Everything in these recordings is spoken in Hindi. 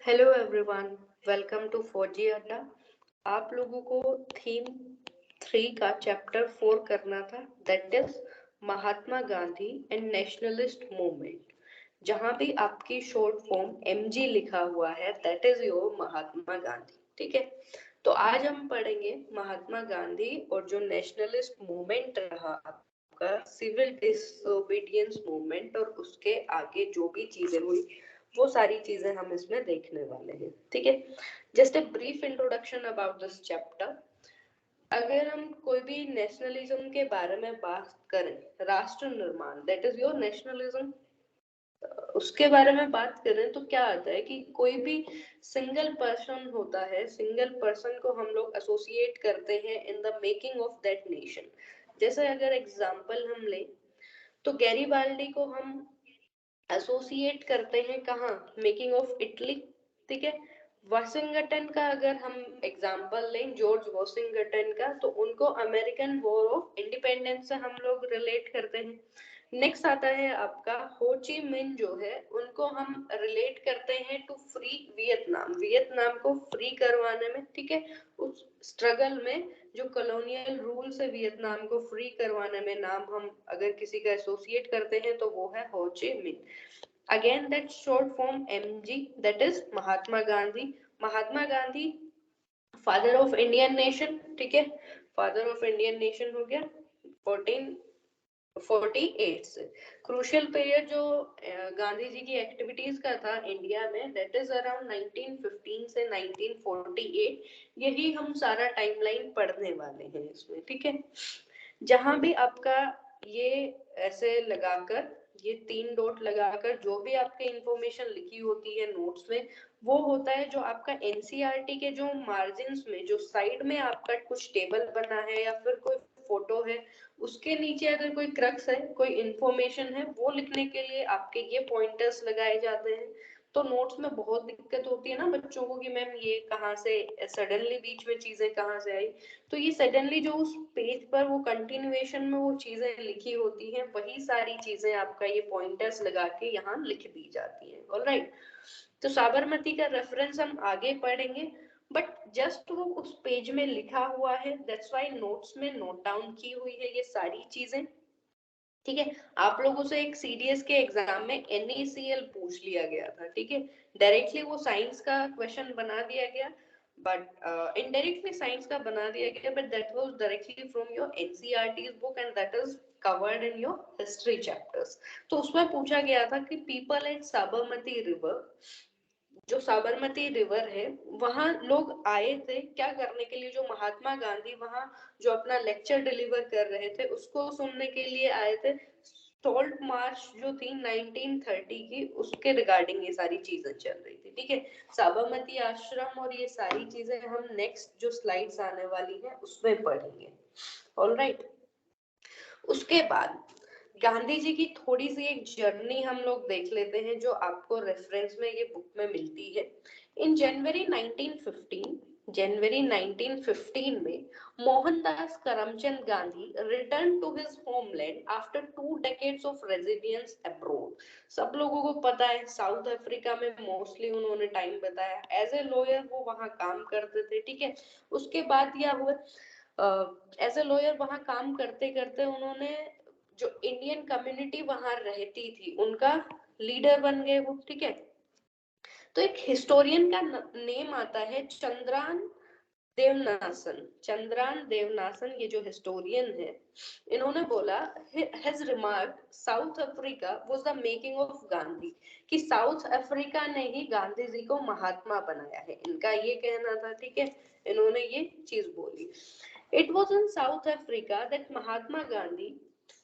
Hello everyone, welcome to 4G अड्डा। आप लोगों को थीम 3 का चैप्टर 4 करना था, that is Mahatma Gandhi and nationalist movement. जहां भी आपकी शॉर्ट फॉर्म MG लिखा हुआ है, that is your Mahatma Gandhi. ठीक है, तो आज हम पढ़ेंगे महात्मा गांधी और जो नेशनलिस्ट मूवमेंट रहा आपका सिविल डिसोबीडियंस मूवमेंट, और उसके आगे जो भी चीजें हुई वो सारी चीजें हम इसमें देखने वाले हैं। ठीक है, just a brief introduction about this chapter. अगर हम कोई भी नेशनलिज्म के बारे में बात करें, राष्ट्र निर्माण, दैट इज योर नेशनलिज्म, उसके बारे में बात करें तो क्या आता है कि कोई भी सिंगल पर्सन होता है, सिंगल पर्सन को हम लोग एसोसिएट करते हैं in the making of that nation. जैसे अगर एग्जांपल हम लें तो गैरीबाल्डी को हम एसोसिएट करते हैं कहाँ, मेकिंग ऑफ इटली। ठीक है, वाशिंगटन का अगर हम एग्जांपल लें, जॉर्ज वाशिंगटन का, तो उनको अमेरिकन वॉर ऑफ इंडिपेंडेंस से हम लोग रिलेट करते हैं। नेक्स्ट आता है आपका हो ची मिन, जो है उनको हम रिलेट करते हैं टू फ्री वियतनाम, वियतनाम को फ्री करवाने में। ठीक है, उस स्ट्रगल में जो कॉलोनियल रूल से वियतनाम को फ्री करवाने में नाम हम अगर किसी का एसोसिएट करते हैं तो वो है हो ची मिन। Again that short form MG, that is Mahatma Gandhi. Mahatma Gandhi father of Indian nation. ठीक है, फादर ऑफ इंडियन नेशन हो गया 1448 से। क्रूशियल पीरियड जो गांधी जी की एक्टिविटीज का था इंडिया में, दैट इज अराउंड 1915 से 1948। यही हम सारा टाइमलाइन पढ़ने वाले हैं इसमें। ठीक है, जहां भी आपका ये ऐसे लगाकर, ये 3 डॉट लगाकर जो भी आपके इंफॉर्मेशन लिखी होती है नोट्स में, वो होता है जो आपका NCERT के जो मार्जिन्स में, जो साइड में आपका कुछ टेबल बना है या फिर कोई फोटो है, उसके नीचे अगर कोई क्रक्स है, कोई इंफॉर्मेशन है, वो लिखने के लिए आपके ये पॉइंटर्स लगाए जाते हैं। तो नोट्स में बहुत दिक्कत होती है ना बच्चों को कि मैम ये कहाँ से सडनली बीच में चीजें कहाँ से आई। तो ये सडनली जो उस पेज पर वो कंटिन्यूएशन में वो चीजें लिखी होती हैं, वही सारी चीजें आपका ये पॉइंटर्स लगा के यहाँ लिख दी जाती है। ऑलराइट, तो साबरमती का रेफरेंस हम आगे पढ़ेंगे, बट जस्ट वो उस पेज में लिखा हुआ है, दैट्स व्हाई नोट्स में नोट डाउन की हुई है ये सारी चीजें। ठीक है, आप लोगों से एक CDS के एग्जाम में NaCl पूछ लिया गया था। ठीक है, डायरेक्टली वो साइंस का क्वेश्चन बना दिया गया, बट इनडायरेक्टली साइंस का बना दिया गया, but that was directly from your NCERT's book and that is covered in your history chapters. तो उसमें पूछा गया था कि पीपल एट साबरमती रिवर, जो साबरमती रिवर है, वहां लोग आए थे क्या करने के लिए, जो महात्मा गांधी वहां जो अपना लेक्चर डिलीवर कर रहे थे उसको सुनने के लिए आए थे। सॉल्ट मार्च जो थी 1930 की, उसके रिगार्डिंग ये सारी चीजें चल रही थी। ठीक है, साबरमती आश्रम और ये सारी चीजें हम नेक्स्ट जो स्लाइड्स आने वाली है उसमें पढ़ेंगे। ऑलराइट, उसके बाद गांधी जी की थोड़ी सी एक जर्नी हम लोग देख लेते हैं जो आपको रेफरेंस में ये बुक में मिलती है। इन जनवरी 1915 में Mohandas Karamchand Gandhi return to his homeland after 2 decades of residence abroad. सब लोगों को पता है साउथ अफ्रीका में मोस्टली उन्होंने टाइम बताया, एज ए लॉयर वो वहां काम करते थे। ठीक है, उसके बाद क्या हुआ, एज ए लॉयर वहां काम करते करते उन्होंने जो इंडियन कम्युनिटी वहां रहती थी उनका लीडर बन गए वो। ठीक है, तो एक हिस्टोरियन का नेम आता है चंद्रान देवनासन। चंद्रान देवनासन, ये जो हिस्टोरियन है, इन्होंने बोला, has remark south Africa was the making of Gandhi, कि साउथ अफ्रीका ने ही गांधी जी को महात्मा बनाया है, इनका ये कहना था। ठीक है, इन्होंने ये चीज बोली। It was in South Africa that Mahatma Gandhi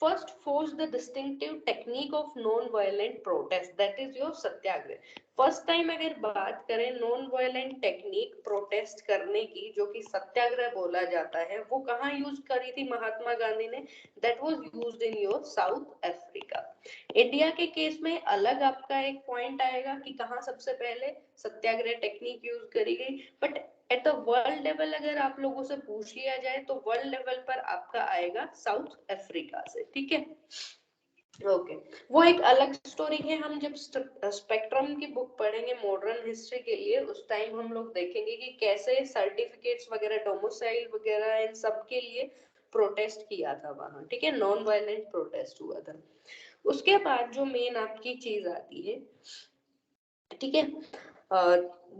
first forced the distinctive technique of non-violent protest, that is your Satyagraha. First time अगर बात करें नॉन वायलेंट टेक्निक प्रोटेस्ट करने की, जो कि सत्याग्रह बोला जाता है, वो कहाँ यूज करी थी महात्मा गांधी ने, that was used in your south Africa. India के केस में अलग आपका एक पॉइंट आएगा कि कहाँ सबसे पहले सत्याग्रह टेक्निक यूज करी गई, but at the world level अगर आप लोगों से पूछ लिया जाए तो वर्ल्ड लेवल पर आपका आएगा साउथ अफ्रीका से। ठीक है, ओके, वो एक अलग स्टोरी है। हम जब स्पेक्ट्रम की बुक पढ़ेंगे मॉडर्न हिस्ट्री के लिए, उस टाइम हम लोग देखेंगे कि कैसे सर्टिफिकेट्स वगैरह, डोमिसाइल वगैरह, इन सब के लिए प्रोटेस्ट किया था वहां, ठीक है, नॉन वायलेंट प्रोटेस्ट हुआ था। उसके बाद जो मेन आपकी चीज आती है, ठीक है,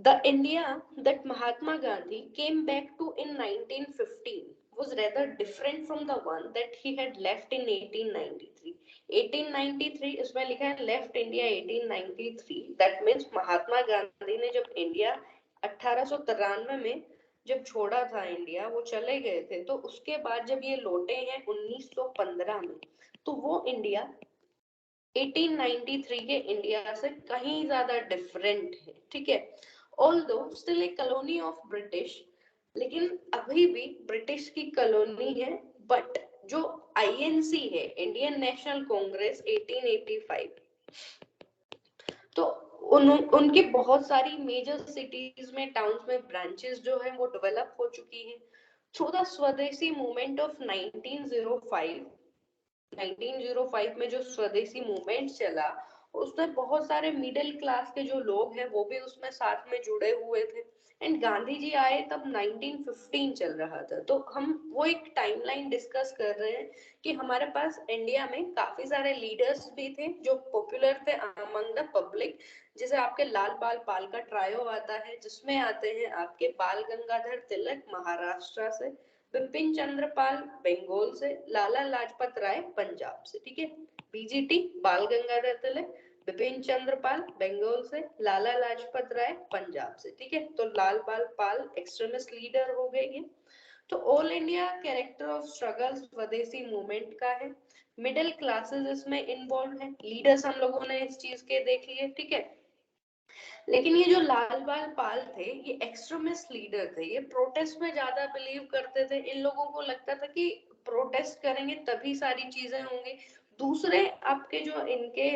the India that Mahatma Gandhi came back to in 1915 was rather different from the one that he had left in 1893. 1893 इसमें लिखा है left India 1893, that means महात्मा गांधी ने जब इंडिया 1893 में जब छोड़ा था इंडिया, वो चले गए थे, तो उसके बाद जब ये लौटे हैं 1915 में, तो वो इंडिया 1893 के इंडिया से कहीं ज्यादा डिफरेंट है, ठीक है। Although still a colony of British, लेकिन अभी भी ब्रिटिश की कॉलोनी है, बट जो आईएनसी है, इंडियन नेशनल कांग्रेस 1885, तो उनकी बहुत सारी मेजर सिटीज में, टाउन्स में ब्रांचेस जो है वो डेवलप हो चुकी हैं थ्रू द स्वदेशी मूवमेंट ऑफ 1905। 1905 में जो स्वदेशी मूवमेंट चला, उसमें बहुत सारे मिडिल क्लास के जो लोग हैं वो भी उसमें साथ में जुड़े हुए थे। एंड गांधी जी आए तब 1915 चल रहा था, तो हम वो एक टाइमलाइन डिस्कस कर रहे हैं कि हमारे पास इंडिया में काफी सारे लीडर्स भी थे जो पॉपुलर थे अमंग द पब्लिक। जैसे आपके लाल बाल पाल का ट्रायो आता है, जिसमें आते हैं आपके बाल गंगाधर तिलक महाराष्ट्र से, बिपिन चंद्र पाल बंगाल से, लाला लाजपत राय पंजाब से, ठीक है। बीजीटी बाल गंगाधर तिलक, बिपिन चंद्र पाल बंगाल से, लाला लाजपत राय पंजाब से, ठीक है। तो लाल बाल पाल एक्सट्रीमिस्ट लीडर हो गए ये। तो all India character of struggle स्वदेशी मूवमेंट का है। मिडिल क्लासेस इसमें इन्वॉल्व है, लीडर्स हम लोगों ने इस चीज के देख लिए, ठीक है। लेकिन ये जो लाल बाल पाल थे, ये एक्सट्रीमिस्ट लीडर थे, ये प्रोटेस्ट में ज्यादा बिलीव करते थे। इन लोगों को लगता था कि प्रोटेस्ट करेंगे तभी सारी चीजें होंगी। दूसरे आपके जो इनके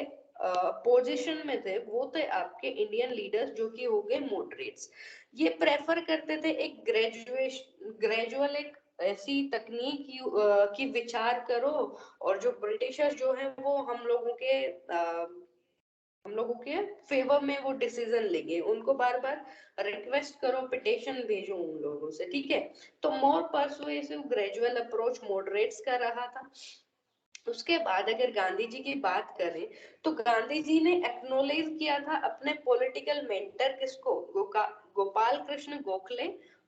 पोजीशन में थे, वो थे आपके इंडियन लीडर्स जो कि हो गए मॉडरेट्स। ये प्रेफर करते थे एक ग्रेजुअल एक ऐसी तकनीक की विचार करो, और जो ब्रिटिशर्स जो है वो हम लोगों के फेवर में वो डिसीजन लेंगे, उनको बार बार रिक्वेस्ट करो, पिटिशन भेजो उन लोगों से, ठीक है। तो मोर परसुएसिव ग्रेजुअल अप्रोच मॉडरेट्स का रहा था। उसके बाद अगर गांधी जी की बात करें, तो गांधी जी ने एक्नोलेज किया था अपने पॉलिटिकल मेंटर किसको, Gopal Krishna Gokhale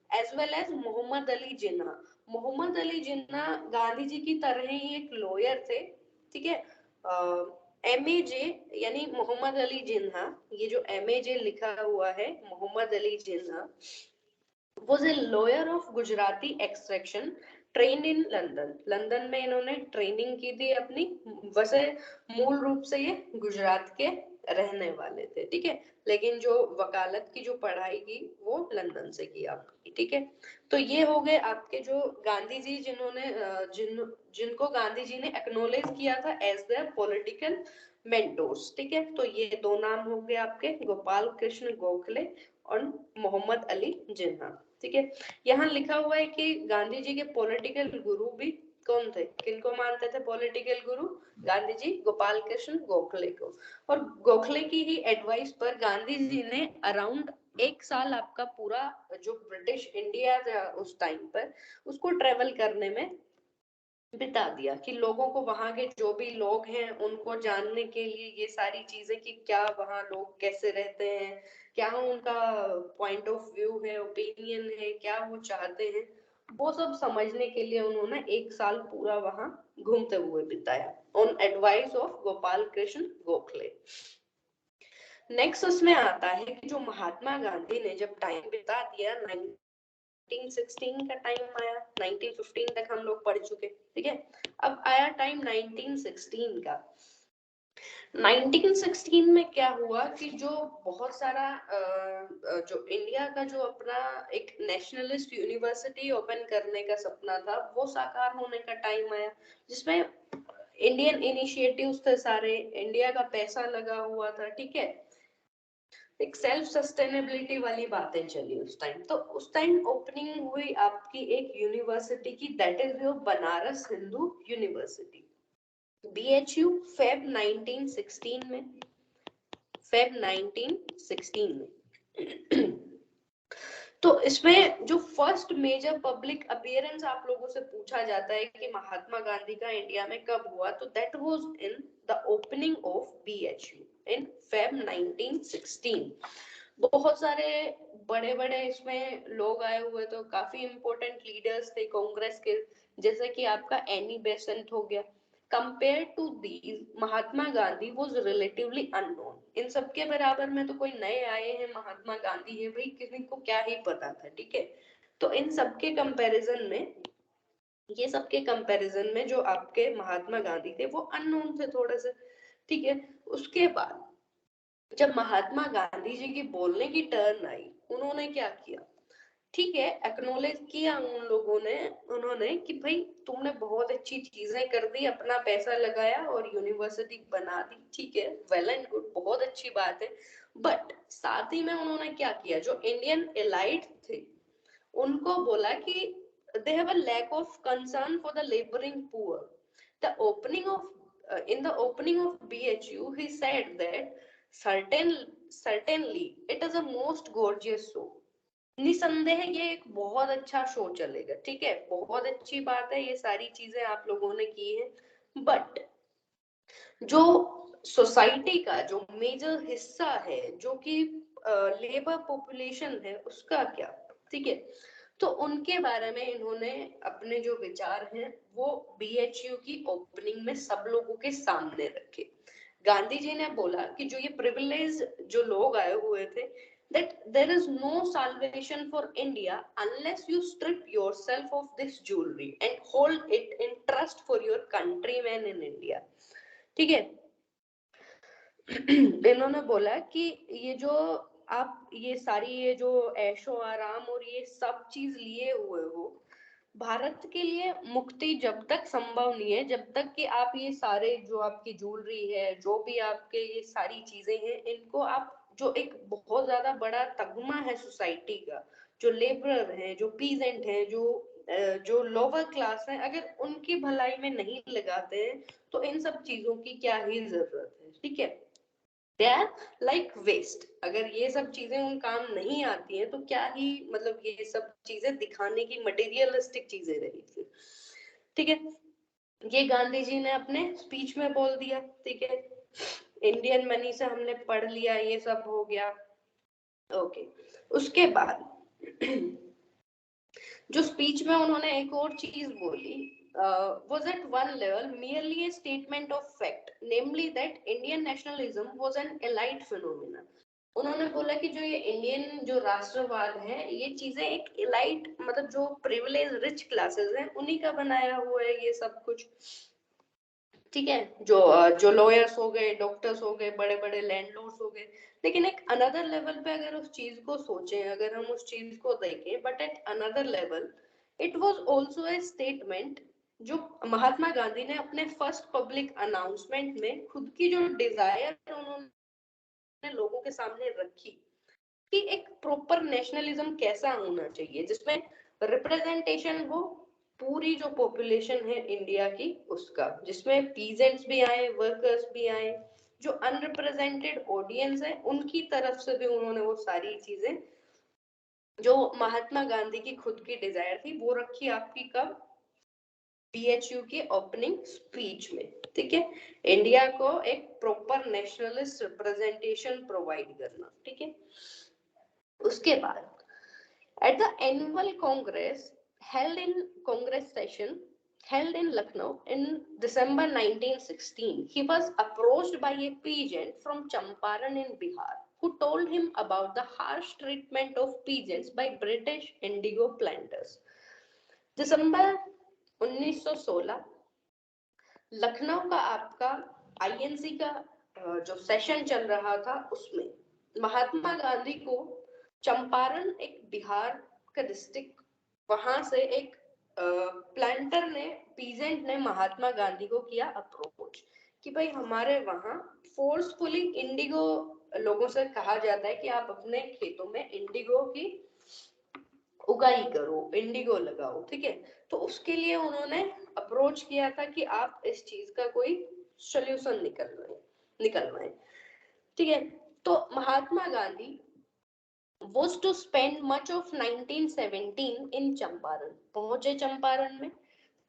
as well as Mohammad Ali Jinnah. Mohammad Ali Jinnah Gandhi ji की तरह ही एक लॉयर थे, ठीक है। एमएजे यानी मोहम्मद अली जिन्ना, ये जो एमएजे लिखा हुआ है मोहम्मद अली जिन्ना, was a lawyer of Gujarati extraction, train in London. London में इन्होंने ट्रेनिंग की थी अपनी। वैसे मूल रूप से ये गुजरात के रहने वाले थे, ठीक है, लेकिन जो वकालत की जो पढ़ाई की वो लंदन से की आपकी, ठीक है। तो ये हो गए आपके जो गांधी जी, जिनको गांधी जी ने एक्नोलेज किया था एज द पॉलिटिकल मेंटोर्स, ठीक है। तो ये दो नाम हो गए आपके, गोपाल कृष्ण गोखले और मोहम्मद अली जिन्ना, ठीक है। यहाँ लिखा हुआ है कि गांधी जी के पॉलिटिकल गुरु भी कौन थे, किनको मानते थे पॉलिटिकल गुरु, गांधी जी गोपाल कृष्ण गोखले को। और गोखले की ही एडवाइस पर गांधी जी ने अराउंड एक साल आपका पूरा जो ब्रिटिश इंडिया था उस टाइम पर, उसको ट्रेवल करने में बिता दिया, कि लोगों को, वहां के जो भी लोग हैं उनको जानने के लिए ये सारी चीजें, कि क्या वहां लोग कैसे रहते हैं, क्या उनका पॉइंट ऑफ व्यू है, ओपिनियन है, क्या वो चाहते हैं, वो सब समझने के लिए उन्होंने एक साल पूरा वहां घूमते हुए बिताया, on advice of Gopal Krishna Gokhale. Next उसमें आता है कि जो महात्मा गांधी ने जब टाइम बिता दिया, 1916 का टाइम आया, 1915 तक हम लोग पढ़ चुके, ठीक है। अब आया टाइम 1916 का। 1916 में क्या हुआ कि जो बहुत सारा जो इंडिया का जो अपना एक नेशनलिस्ट यूनिवर्सिटी ओपन करने का सपना था, वो साकार होने का टाइम आया, जिसमें इंडियन इनिशिएटिव्स थे सारे, इंडिया का पैसा लगा हुआ था, ठीक है। एक सेल्फ सस्टेनेबिलिटी वाली बातें चली उस टाइम। तो उस टाइम ओपनिंग हुई आपकी एक यूनिवर्सिटी की, that is your Banaras Hindu university. BHU Feb 1916 में, फेब 1916 में। तो इसमें जो फर्स्ट मेजर पब्लिक अपीयरेंस आप लोगों से पूछा जाता है कि महात्मा गांधी का इंडिया में कब हुआ, तो that was in the opening of BHU in Feb 1916। बहुत सारे बड़े बड़े इसमें लोग आए हुए, तो काफी इंपॉर्टेंट लीडर्स थे कांग्रेस के, जैसे कि आपका एनी बेसेंट हो गया। Compared to these, Mahatma Gandhi was relatively unknown. इन सबके बराबर में तो कोई नए आए हैं महात्मा गांधी है भाई, किसी को क्या ही पता था, ठीक है। तो इन सबके कंपैरिजन में, ये सबके कंपैरिजन में जो आपके महात्मा गांधी थे वो अननोन थे थोड़े से, ठीक है। उसके बाद जब महात्मा गांधी जी की बोलने की टर्न आई, उन्होंने क्या किया, ठीक है, एक्नोलेज किया उन लोगों ने, उन्होंने कि भाई तुमने बहुत अच्छी चीजें कर दी, अपना पैसा लगाया और यूनिवर्सिटी बना दी, ठीक है, वेल एंड गुड, बहुत अच्छी बात है। बट साथ ही में उन्होंने क्या किया, जो इंडियन एलाइट थे उनको बोला कि they have a lack of concern for the laboring poor. The opening of In the opening of BHU, he said that certainly it is a most gorgeous show. निसंदेह ये एक बहुत अच्छा शो चलेगा, ठीक है, बहुत अच्छी बात है, ये सारी चीजें आप लोगों ने की है। बट जो सोसाइटी का जो मेजर हिस्सा है, जो कि लेबर पॉपुलेशन है, उसका क्या, ठीक है। तो उनके बारे में इन्होंने अपने जो विचार हैं वो BHU की ओपनिंग में सब लोगों के सामने रखे। गांधी जी ने बोला कि जो ये प्रिविलेज जो लोग आए हुए थे, that there is no salvation for India unless you strip yourself of this jewelry and hold it in trust for your countrymen in India, ठीक है। इन्होंने बोला कि ये जो आप ये सारी ये जो ऐशो आराम और ये सब चीज लिए हुए हो, भारत के लिए मुक्ति जब तक संभव नहीं है, जब तक कि आप ये सारे जो आपकी ज्वेलरी है, जो भी आपके ये सारी चीजें हैं, इनको आप जो एक बहुत ज्यादा बड़ा तगमा है सोसाइटी का, जो लेबरर है, जो पीजेंट है, जो लोअर क्लास है, अगर उनकी भलाई में नहीं लगाते हैं तो इन सब चीजों की क्या ही जरूरत है, ठीक है। They are like waste. अगर ये सब चीजें उन काम नहीं आती हैं तो क्या ही मतलब ये सब चीजें दिखाने की मटेरियलिस्टिक चीजें रही थी, ठीक है। ये गांधी जी ने अपने स्पीच में बोल दिया, ठीक है। इंडियन मनी से हमने पढ़ लिया, ये सब हो गया, ओके। उसके बाद जो स्पीच में उन्होंने एक और चीज बोली, was at one level merely a statement of fact, namely that Indian nationalism was an elite phenomenon. उन्होंने बोला कि जो ये इंडियन जो राष्ट्रवाद है, ये चीजें एक इलाइट मतलब जो प्रिविलेज रिच क्लासेस हैं उन्हीं का बनाया हुआ है ये सब कुछ, ठीक है। जो लॉयर्स हो गए, डॉक्टर्स हो गए, बड़े बड़े लैंडलॉर्ड्स हो गए। लेकिन एक अनदर लेवल पे अगर उस चीज को सोचें, अगर हम उस चीज को देखें, but at another level it was also a statement, जो महात्मा गांधी ने अपने फर्स्ट पब्लिक अनाउंसमेंट में खुद की जो डिजायर उन्होंने लोगों के सामने रखी कि एक प्रॉपर नेशनलिज्म कैसा होना चाहिए, जिसमें रिप्रेजेंटेशन हो पूरी जो पॉपुलेशन है इंडिया की उसका, जिसमें पीजेंट्स भी आए, वर्कर्स भी आए, जो अनरिप्रेजेंटेड ऑडियंस है उनकी तरफ से भी उन्होंने वो सारी चीजें जो महात्मा गांधी की खुद की डिजायर थी वो रखी आपकी कब, BHU की ओपनिंग स्पीच में, ठीक है। इंडिया को एक प्रॉपर नेशनलिस्ट रिप्रेजेंटेशन प्रोवाइड करना, ठीक है। उसके बाद at the annual congress held in Lucknow in December 1916, he was approached by a peasant from Champaran in Bihar who told him about the harsh treatment of peasants by British indigo planters. दिसंबर 1916 लखनऊ का आपका INC का जो सेशन चल रहा था, उसमें महात्मा गांधी को चंपारण एक बिहार का डिस्ट्रिक्ट, वहां से एक प्लांटर ने, पीजेंट ने महात्मा गांधी को किया अप्रोच कि भाई हमारे वहां फोर्सफुली इंडिगो लोगों से कहा जाता है कि आप अपने खेतों में इंडिगो की उगाई करो, इंडिगो लगाओ, ठीक है। तो उसके लिए उन्होंने अप्रोच किया था कि आप इस चीज का कोई सोल्यूशन निकलवाएं। ठीक है, तो Mahatma Gandhi was to spend much of 1917 in Champaran, पहुंचे चंपारण में,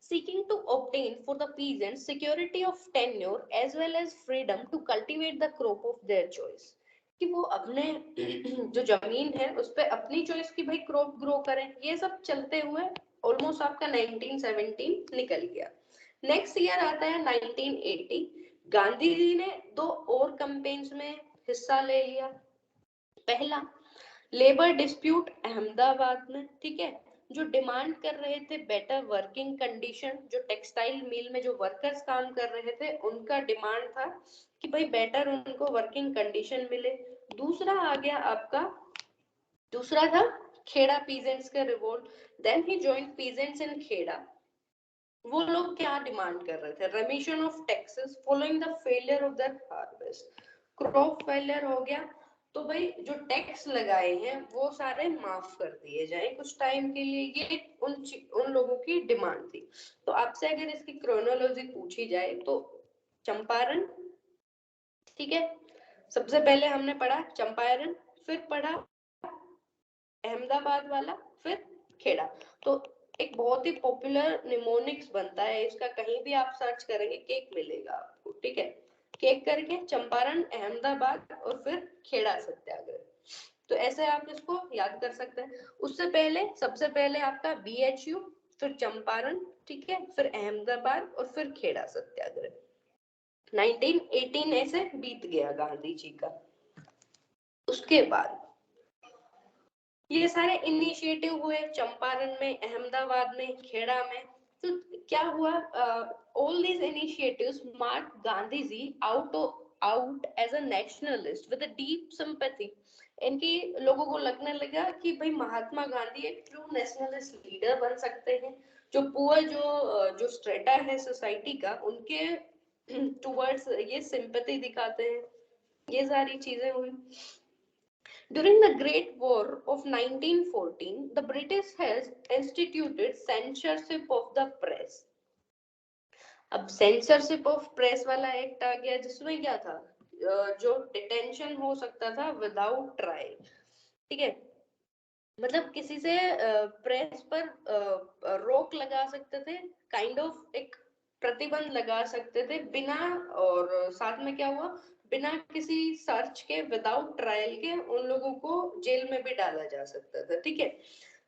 seeking to obtain for the peasants security of tenure as well as freedom to cultivate the crop of their choice, कि वो अपने जो जमीन है उस पे अपनी चॉइस की भाई क्रॉप ग्रो करें। ये सब चलते हुए ऑलमोस्ट आपका 1917 निकल गया। नेक्स्ट ईयर आता है 1980। गांधी जी ने दो और कैंपेन्स में हिस्सा ले लिया। पहला, लेबर डिस्प्यूट अहमदाबाद में, ठीक है, जो डिमांड कर रहे थे बेटर वर्किंग कंडीशन, जो टेक्सटाइल मिल में जो वर्कर्स काम कर रहे थे उनका डिमांड था कि भाई बेटर उनको वर्किंग कंडीशन मिले। दूसरा आ गया आपका, दूसरा था खेड़ा पीजेंट्स का revolt. Then he joined peasants in Kheda. वो लोग क्या डिमांड कर रहे थे? Remission of taxes following the failure of the harvest. Crop failure हो गया तो भाई जो टैक्स लगाए हैं वो सारे माफ कर दिए जाए कुछ टाइम के लिए। ये उन लोगों की डिमांड थी। तो आपसे अगर इसकी क्रोनोलॉजी पूछी जाए तो चंपारण, ठीक है, सबसे पहले हमने पढ़ा चंपारण, फिर पढ़ा अहमदाबाद वाला, फिर खेड़ा। तो एक बहुत ही पॉपुलर निमोनिक्स बनता है इसका, कहीं भी आप सर्च करेंगे केक मिलेगा आपको, ठीक है, केक करके चंपारण, अहमदाबाद और फिर खेड़ा सत्याग्रह। तो ऐसे आप इसको याद कर सकते हैं। उससे पहले सबसे पहले आपका बीएचयू, फिर चंपारण, ठीक है, फिर अहमदाबाद और फिर खेड़ा सत्याग्रह। 1918 ऐसे बीत गया गांधी जी का। उसके बाद ये सारे इनिशिएटिव हुए चंपारण में, अहमदाबाद में, खेड़ा में। तो क्या हुआ? All these initiatives mark Gandhi ji out as a nationalist with a deep sympathy. इनकी लोगों को लगने लगा कि भाई महात्मा गांधी एक ट्रू नेशनलिस्ट लीडर बन सकते हैं। जो पुअर जो स्ट्रेटा है सोसाइटी का, उनके टुवर्ड्स ये सिंपैथी दिखाते हैं। ये सारी चीजें हुई। During the Great War of 1914, the British has instituted censorship of the press. अब सेंसरशिप ऑफ प्रेस वाला एक्ट आ गया जिसमें क्या था? जो डिटेंशन हो सकता था विदाउट ट्रायल, ठीक है, मतलब किसी से प्रेस पर रोक लगा सकते थे, काइंड ऑफ एक प्रतिबंध लगा सकते थे बिना, और साथ में क्या हुआ, बिना किसी सर्च के, विदाउट ट्रायल के उन लोगों को जेल में भी डाला जा सकता था, ठीक है।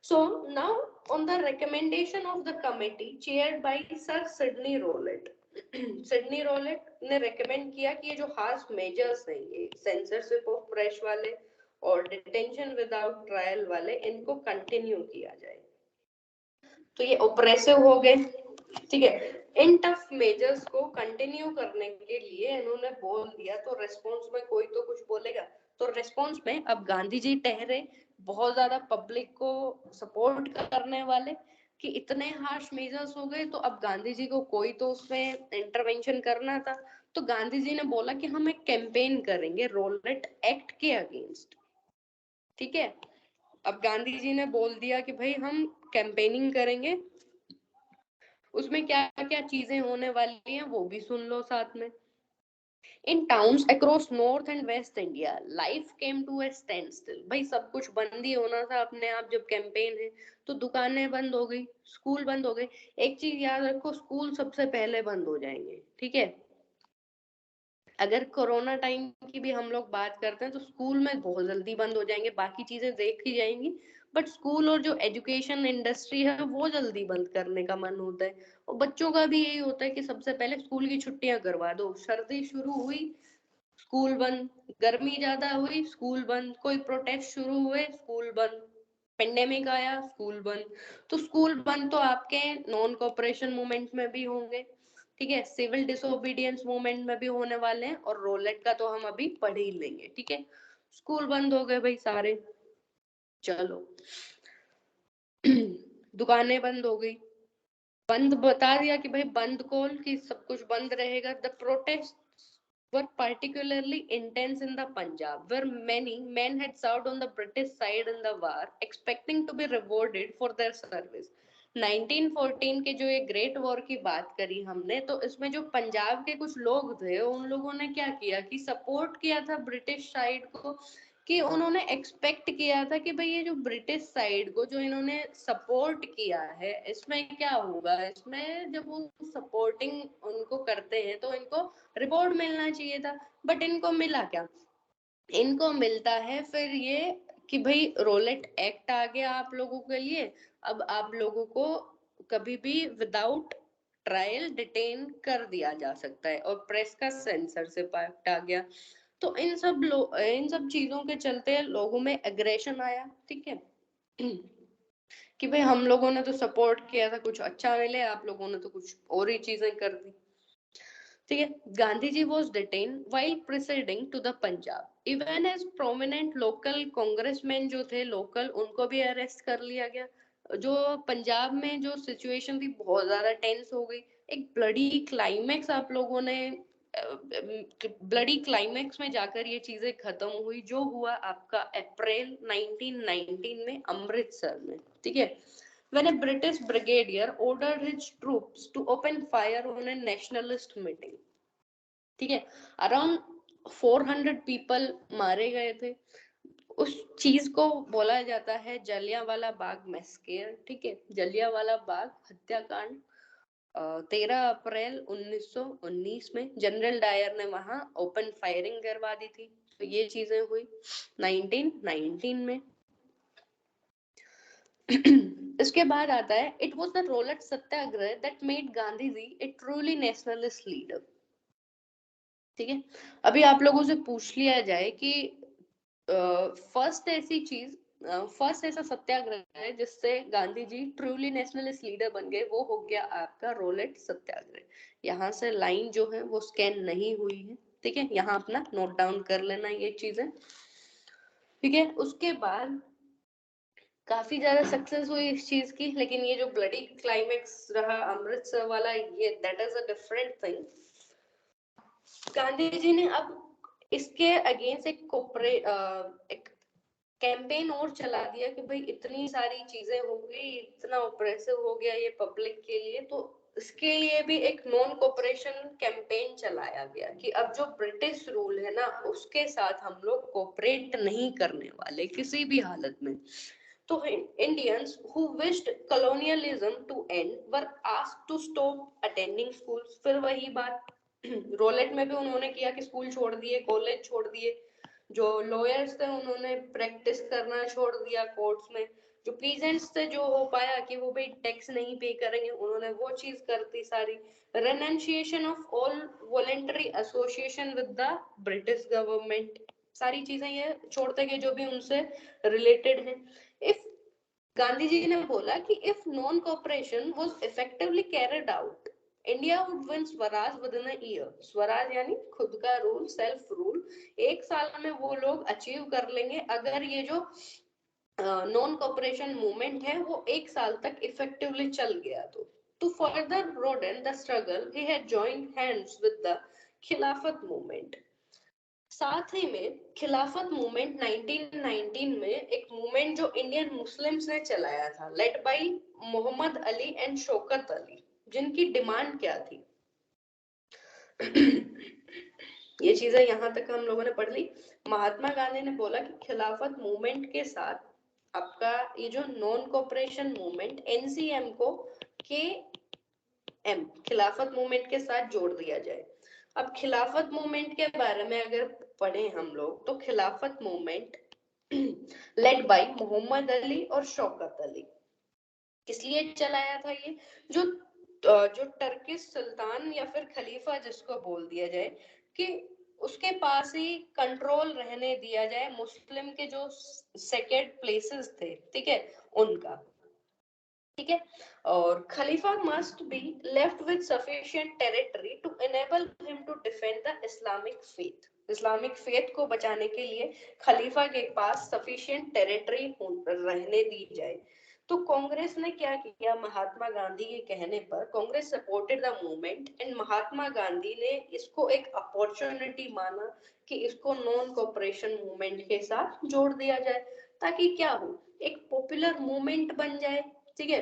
So now on the recommendation of the committee chaired by sir Sidney Rowlatt, Sidney Rowlatt ने रेकमेंड किया कि ये जो हार्श मेजर्स हैं, ये सेंसरशिप ऑफ प्रेस वाले और डिटेंशन विदाउट ट्रायल वाले, इनको कंटिन्यू किया जाए। तो ये ऑपरेसिव हो गए, ठीक है। इन टफ मेजर्स को कंटिन्यू करने के लिए इन्होंने बोल दिया, तो रेस्पॉन्स में कोई तो कुछ बोलेगा। तो रेस्पॉन्स में अब गांधी जी ठहरे बहुत ज्यादा पब्लिक को सपोर्ट करने वाले कि इतने हार्श मेजर्स हो गए, तो अब गांधी जी को कोई तो उसमें इंटरवेंशन करना था। तो गांधी जी ने बोला कि हम एक कैंपेन करेंगे रोलेट एक्ट के अगेंस्ट, ठीक है। अब गांधी जी ने बोल दिया कि भाई हम कैंपेनिंग करेंगे, उसमें क्या क्या चीजें होने वाली हैं वो भी सुन लो साथ में। In towns across north and west India life came to a standstill. भाई सब कुछ बंद ही होना था अपने आप जब कैंपेन है। तो दुकानें बंद हो गई, स्कूल बंद हो गए। एक चीज याद रखो, स्कूल सबसे पहले बंद हो जाएंगे, ठीक है। अगर कोरोना टाइम की भी हम लोग बात करते हैं तो स्कूल में बहुत जल्दी बंद हो जाएंगे, बाकी चीजें देखी जाएंगी, बट स्कूल और जो एजुकेशन इंडस्ट्री है वो जल्दी बंद करने का मन होता है। और बच्चों का भी यही होता है कि सबसे पहले स्कूल की छुट्टियां करवा दो। सर्दी शुरू हुई, स्कूल बंद, गर्मी ज्यादा हुई, स्कूल बंद, कोई प्रोटेस्ट शुरू हुए, स्कूल बंद, पेंडेमिक आया, स्कूल बंद। तो स्कूल बंद तो आपके नॉन कोऑपरेशन मूवमेंट में भी होंगे, ठीक है, सिविल डिसोबीडियंस मूवमेंट में भी होने वाले हैं, और रोलेट का तो हम अभी पढ़ ही लेंगे, ठीक है। स्कूल बंद हो गए भाई सारे, चलो दुकानें बंद हो गई, बंद बता दिया कि भाई बंद कौन, कि सब कुछ बंद रहेगा। The protest were particularly intense in the Punjab, where many men had served on the British side in the war, expecting to be rewarded for their service. 1914 के जो ये ग्रेट वॉर की बात करी हमने, तो इसमें जो पंजाब के कुछ लोग थे उन लोगों ने क्या किया कि सपोर्ट किया था ब्रिटिश साइड को, कि उन्होंने एक्सपेक्ट किया था कि भाई ये जो ब्रिटिश साइड को जो इन्होंने सपोर्ट किया है इसमें क्या होगा, इसमें जब वो सपोर्टिंग उनको करते हैं तो इनको रिवॉर्ड मिलना चाहिए था। बट इनको मिला क्या, इनको मिलता है फिर ये कि भाई रोलेट एक्ट आ गया आप लोगों के लिए, अब आप लोगों को कभी भी विदाउट ट्रायल डिटेन कर दिया जा सकता है, और प्रेस का सेंसरशिप एक्ट आ गया। तो इन सब चीजों के चलते लोगों में एग्रेशन आया, ठीक है, कि भाई हम लोगों ने तो सपोर्ट किया था कुछ अच्छा मिले, आप लोगों ने तो कुछ और ही चीजें कर दी, ठीक है। Gandhi ji was detain while proceeding to the Punjab, even as prominent local congressman जो थे लोकल, उनको भी अरेस्ट कर लिया गया। जो पंजाब में जो सिचुएशन थी बहुत ज्यादा टेंस हो गई, एक ब्लडी क्लाइमेक्स आप लोगों ने, ब्लडी क्लाइमेक्स में जाकर ये चीजें खत्म हुई, जो हुआ आपका अप्रैल 1919 में अमृतसर में, ठीक है, when a British brigadier ordered his troops to open fire on a nationalist meeting, ठीक है, अराउंड 400 पीपल मारे गए थे। उस चीज को बोला जाता है जलियांवाला बाग मैस्केर, ठीक है, जलियांवाला बाग हत्याकांड। 13 अप्रैल 1919 में जनरल डायर ने वहां ओपन फायरिंग करवा दी थी, तो ये चीजें हुई 1919 में। इसके बाद आता है it was the Rowlatt satyagraha that made Gandhi ji a truly nationalist leader, ठीक है। अभी आप लोगों से पूछ लिया जाए कि फर्स्ट ऐसी चीज, फर्स्ट ऐसा सत्याग्रह है जिससे Gandhi ji truly nationalist leader बन गए, वो हो गया आपका रोलेट सत्याग्रह। यहाँ से लाइन जो है वो स्कैन नहीं हुई है, ठीक है, यहाँ अपना नोट डाउन कर लेना ये चीजें, ठीक है। उसके बाद काफी ज्यादा सक्सेस हुई इस चीज की, लेकिन ये जो ब्लडी क्लाइमेक्स रहा अमृतसर वाला, ये that is a different thing. Gandhi ji ने अब इसके अगेंस्ट एक कैंपेन और चला दिया कि भाई इतनी सारी चीजें हो गई, इतना ऑपरेसिव हो गया ये पब्लिक के लिए, तो इसके लिए भी एक नॉन कोऑपरेशन कैंपेन चलाया गया कि अब जो ब्रिटिश रूल है ना उसके साथ हम लोग कोऑपरेट नहीं करने वाले किसी भी हालत में। तो Indians who wished colonialism to end were asked to stop attending schools। फिर वही बात रोलेट में भी उन्होंने किया कि स्कूल छोड़ दिए, कॉलेज छोड़ दिए, जो लॉयर्स थे उन्होंने प्रैक्टिस करना छोड़ दिया कोर्ट्स में, जो पीजेंट्स थे जो हो पाया कि वो भाई टैक्स नहीं पे करेंगे उन्होंने वो चीज करती सारी, renunciation of all voluntary association with the British government, सारी चीजें ये छोड़ते गए जो भी उनसे रिलेटेड है। इफ गांधी जी ने बोला कि if non cooperation was effectively carried out, India would win Swaraj with in a year. Swaraj यानी खुद का रूल, सेल्फ रूल, एक साल में वो लोग अचीव कर लेंगे अगर ये जो नॉन कोऑपरेशन मूवमेंट है वो एक साल तक इफेक्टिवली चल गया तो। To further broaden the struggle he had joined hands with the खिलाफत मूवमेंट। साथ ही में खिलाफत मूवमेंट 1919 में एक मूवमेंट जो इंडियन मुस्लिम्स ने चलाया था, led by Mohammad Ali and Shaukat Ali, जिनकी डिमांड क्या थी ये चीजें यहाँ तक हम लोगों ने पढ़ ली। महात्मा गांधी ने बोला कि खिलाफत मूवमेंट के साथ आपका ये जो नॉन कोऑपरेशन मूवमेंट एनसीएम को के एम खिलाफत मूवमेंट के साथ जोड़ दिया जाए। अब खिलाफत मूवमेंट के बारे में अगर पढ़े हम लोग तो Khilafat movement led by Mohammad Ali और शौकत अली, किस लिए चलाया था ये, जो टर्किश सुल्तान या फिर खलीफा जिसको बोल दिया जाए कि उसके पास ही कंट्रोल रहने दिया जाए मुस्लिम के जो सेक्रेड प्लेसेस थे, ठीक है, उनका, ठीक है, और खलीफा must be left with sufficient territory to enable him to defend the Islamic faith. Islamic faith को बचाने के लिए खलीफा के पास सफिशिएंट टेरिटरी रहने दी जाए। तो कांग्रेस ने क्या किया, महात्मा गांधी के कहने पर Congress supported the movement and Mahatma Gandhi ने इसको एक अपॉर्चुनिटी माना कि इसको नॉन कोऑपरेशन मूवमेंट के साथ जोड़ दिया जाए, ताकि क्या हो, एक पॉपुलर मूवमेंट बन जाए, ठीक है।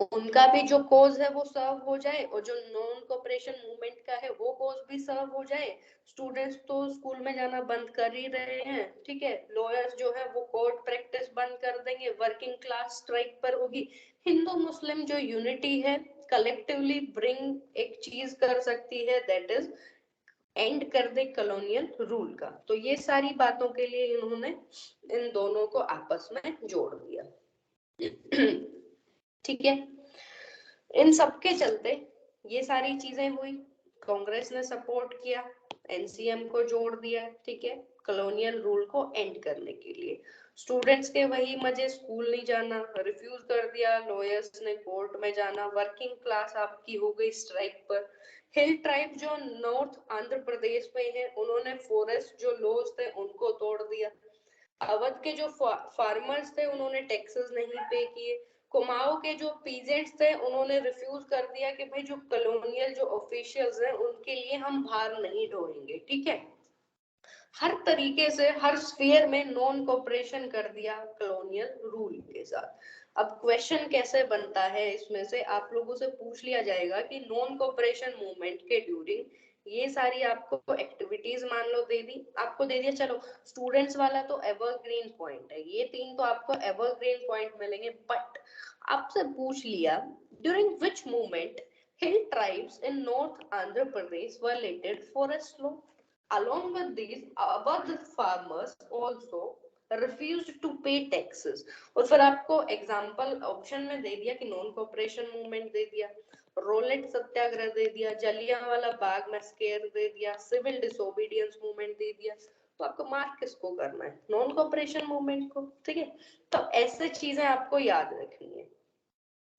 उनका भी जो कोज है वो सर्व हो जाए और जो नॉन कोऑपरेशन मूवमेंट का है वो कोज भी सर्व हो जाए। स्टूडेंट्स तो स्कूल में जाना बंद कर ही रहे हैं, ठीक है, लॉयर्स जो है वो कोर्ट प्रैक्टिस बंद कर देंगे, वर्किंग क्लास स्ट्राइक पर होगी। हिंदू मुस्लिम जो यूनिटी है कलेक्टिवली ब्रिंग एक चीज कर सकती है, दैट इज एंड कर दे कॉलोनियल रूल का। तो ये सारी बातों के लिए इन्होंने इन दोनों को आपस में जोड़ दिया। ठीक है, इन सब के चलते ये सारी चीजें हुई, कांग्रेस ने सपोर्ट किया, एनसीएम को जोड़ दिया, ठीक है, कॉलोनियल रूल को एंड करने के लिए। स्टूडेंट्स के वही मजे, स्कूल नहीं जाना रिफ्यूज कर दिया, लॉयर्स ने कोर्ट में जाना, वर्किंग क्लास आपकी हो गई स्ट्राइक पर। हिल ट्राइब जो नॉर्थ आंध्र प्रदेश में है उन्होंने फॉरेस्ट जो लॉज थे उनको तोड़ दिया। अवध के जो फार्मर्स थे उन्होंने टैक्सेस नहीं पे किए। कुमाऊं के जो पीजेंट्स थे उन्होंने रिफ्यूज कर दिया कि भाई जो कॉलोनियल जो ऑफिशियल्स हैं उनके लिए हम भार नहीं ढोएंगे, ठीक है। हर तरीके से हर स्फीयर में नॉन कोऑपरेशन कर दिया कॉलोनियल रूल के साथ। अब क्वेश्चन कैसे बनता है, इसमें से आप लोगों से पूछ लिया जाएगा कि नॉन कोऑपरेशन मूवमेंट के ड्यूरिंग ये सारी आपको एक्टिविटीज मान लो दे दी, आपको दे दिया, चलो स्टूडेंट्स वाला तो एवरग्रीन पॉइंट है, ये तीन तो आपको एवरग्रीन पॉइंट मिलेंगे। बट आपसे पूछ लिया during which movement hill tribes in north Andhra Pradesh violated forest law. Along with these, above the farmers also refused to pay taxes। और फिर आपको एग्जाम्पल ऑप्शन में दे दिया कि नॉन कोऑपरेशन मूवमेंट दे दिया, रोलेट सत्याग्रह दे दिया, जलियांवाला बाग मैस्केर दे दिया, सिविल डिसोबीडियंस मूवमेंट दे दिया। तो आपको मार्क किसको करना है, नॉन कोऑपरेशन मूवमेंट को, ठीक है। तो ऐसे चीजें आपको याद रखनी है।